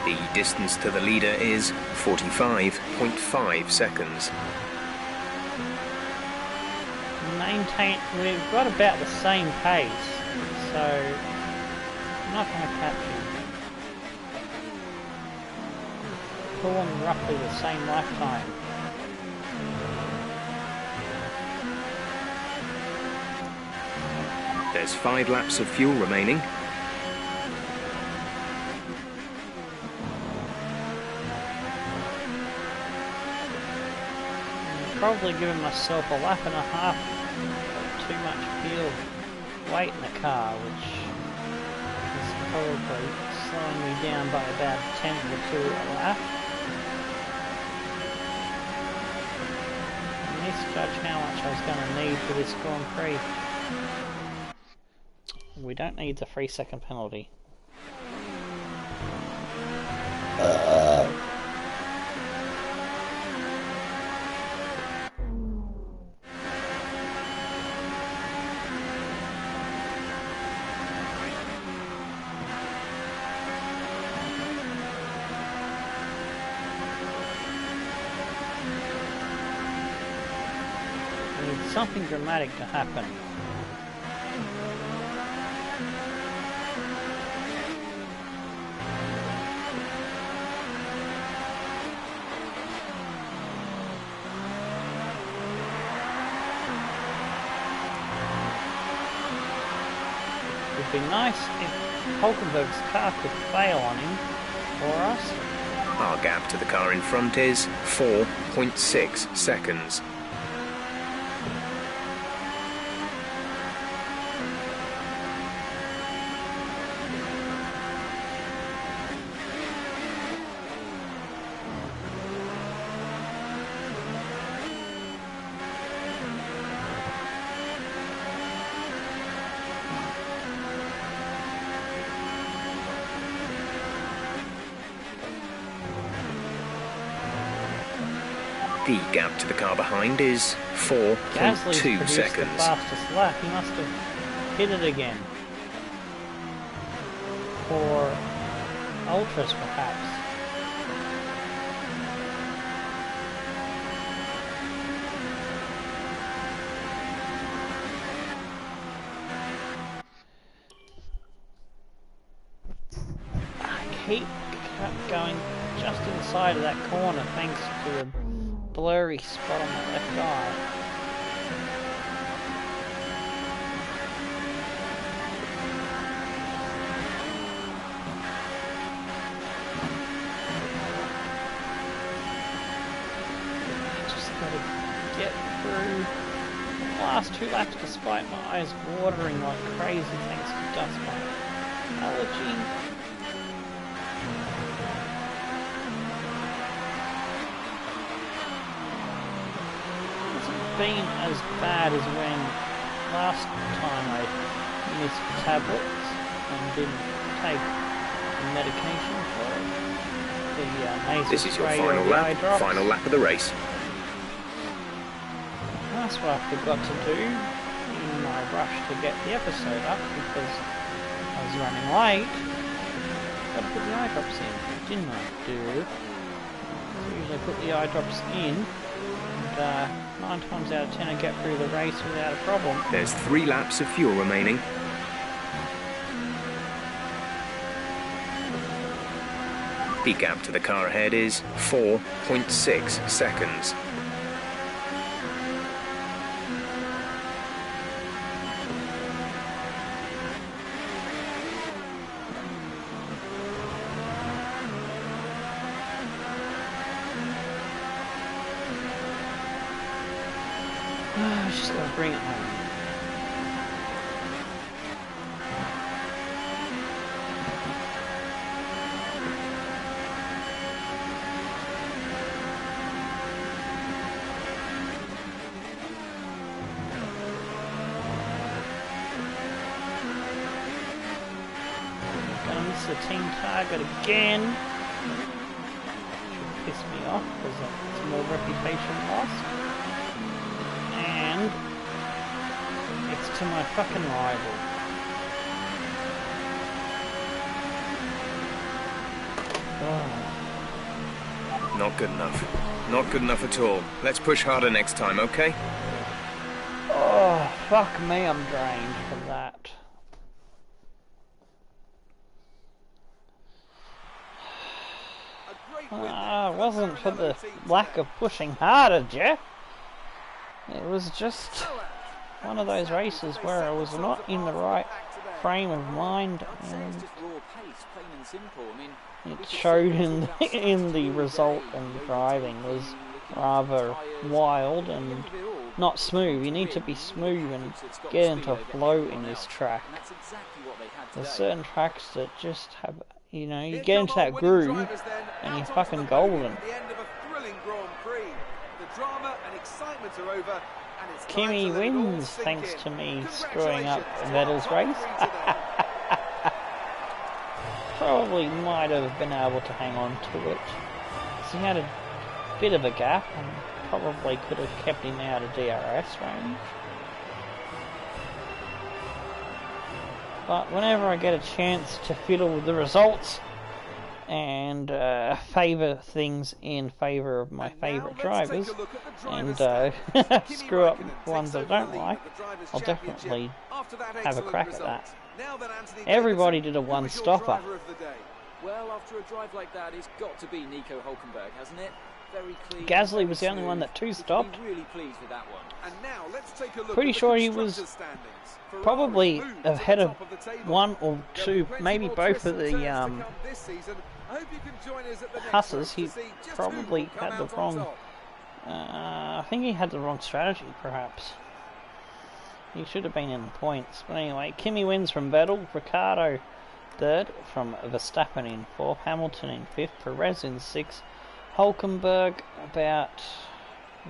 The distance to the leader is 45.5 seconds. We've got about the same pace, so I'm not going to catch him. We're on roughly the same lifetime. There's 5 laps of fuel remaining. Probably giving myself a lap and a half of too much fuel weight in the car, which is probably slowing me down by about 10 or 2 a lap. I misjudged how much I was going to need for this Grand Prix. We don't need the 3-second penalty. Something dramatic to happen. It would be nice if Hulkenberg's car could fail on him for us. Our gap to the car in front is 4.6 seconds. The gap to the car behind is 4.2 seconds. The fastest lap. He must have hit it again. For ultras, perhaps. I keep going just inside of that corner thanks to the blurry spot on the left eye. Just gotta get through the last 2 laps despite my eyes watering like crazy thanks to dust mite allergy. Been as bad as when last time I missed tablets and didn't take the medication for it. The nasal This is your spray final or the eye lap. drops. Final lap of the race. That's what I forgot to do in my rush to get the episode up because I was running late. Got to put the eye drops in, didn't I? Usually put the eye drops in, and 9 times out of 10 I get through the race without a problem. There's 3 laps of fuel remaining. The gap to the car ahead is 4.6 seconds. I just gotta bring it home. Gonna miss the team target again. Should piss me off because it's more reputation lost. And it's to my fucking rival. Oh. Not good enough. Not good enough at all. Let's push harder next time, okay? Oh, fuck me, I'm drained from that. It wasn't for the lack of pushing harder, Jeff. It was just one of those races where I was not in the right frame of mind, and it showed in the result, and driving was rather wild and not smooth. You need to be smooth and get into flow in this track. There's certain tracks that just have, you know, you get into that groove and you're fucking golden. Kimi wins thanks to me screwing up Vettel's race. Probably might have been able to hang on to it. So he had a bit of a gap and probably could have kept him out of DRS range. But whenever I get a chance to fiddle with the results and favour things in favour of my favourite drivers and screw up ones I don't like, I'll definitely have a crack at that. Everybody did a one-stopper. Well, after a drive like that, it's got to be Nico Hülkenberg, hasn't it? Very clean. Gasly was the only one that two-stopped. Really pleased with that one. And now let's take a look. Pretty sure he was probably ahead of one or two, maybe both of the Husses. He probably had the wrong. I think he had the wrong strategy, perhaps. He should have been in the points. But anyway, Kimi wins from Vettel, Ricciardo third, from Verstappen in fourth, Hamilton in fifth, Perez in sixth, Hülkenberg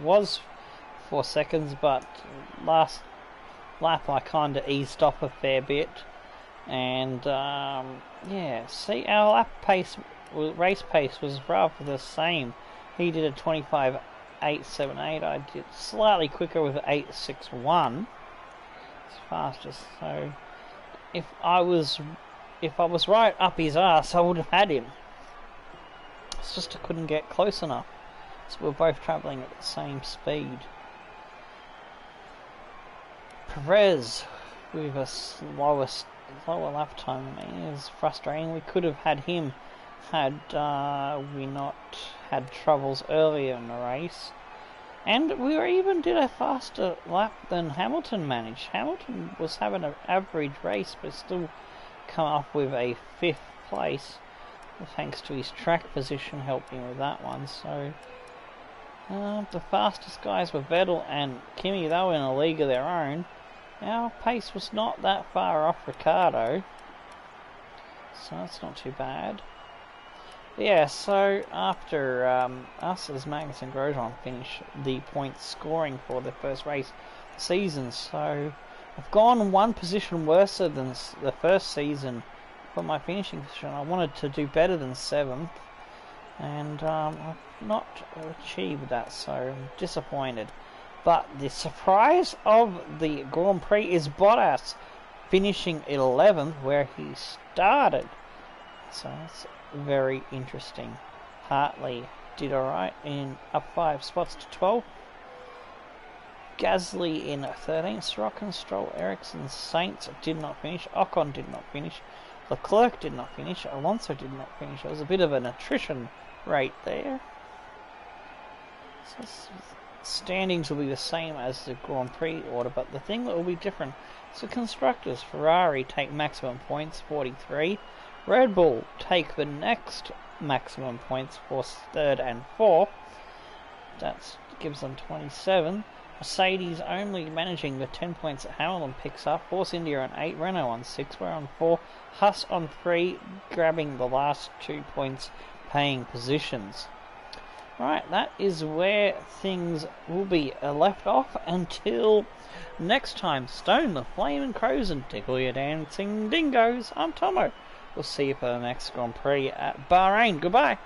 was 4 seconds, but last lap I kind of eased off a fair bit. And yeah, see, our lap pace, race pace was rather the same. He did a 25.878. I did slightly quicker with 8.61. It's faster. So if I was right up his ass, I would have had him. It's just I couldn't get close enough. So we're both travelling at the same speed. Perez with a lower lap time. I mean, it was frustrating. We could have had him had we not had troubles earlier in the race. And we even did a faster lap than Hamilton managed. Hamilton was having an average race, but still come up with a 5th place, thanks to his track position helping with that one. So the fastest guys were Vettel and Kimi. They were in a league of their own. Our pace was not that far off Ricciardo, so that's not too bad. Yeah, so after us as Magnus and Grosjean finished the points scoring for the first race season, so I've gone one position worse than the first season for my finishing position. I wanted to do better than 7th, and I've not achieved that, so I'm disappointed. But the surprise of the Grand Prix is Bottas finishing 11th where he started. So that's very interesting. Hartley did alright in up 5 spots to 12. Gasly in 13th. Stroll, Stroll, Ericsson, Saints did not finish. Ocon did not finish. Leclerc did not finish. Alonso did not finish. There was a bit of an attrition rate there. So standings will be the same as the Grand Prix order, but the thing that will be different is the constructors. Ferrari take maximum points, 43. Red Bull take the next maximum points for 3rd and 4th. That gives them 27. Mercedes only managing the 10 points that Hamilton picks up. Force India on 8, Renault on 6, we're on 4. Haas on 3, grabbing the last 2 points, paying positions. Right, that is where things will be left off until next time. Stone the flaming crows and tickle your dancing dingoes. I'm Tomo. We'll see you for the next Grand Prix at Bahrain. Goodbye.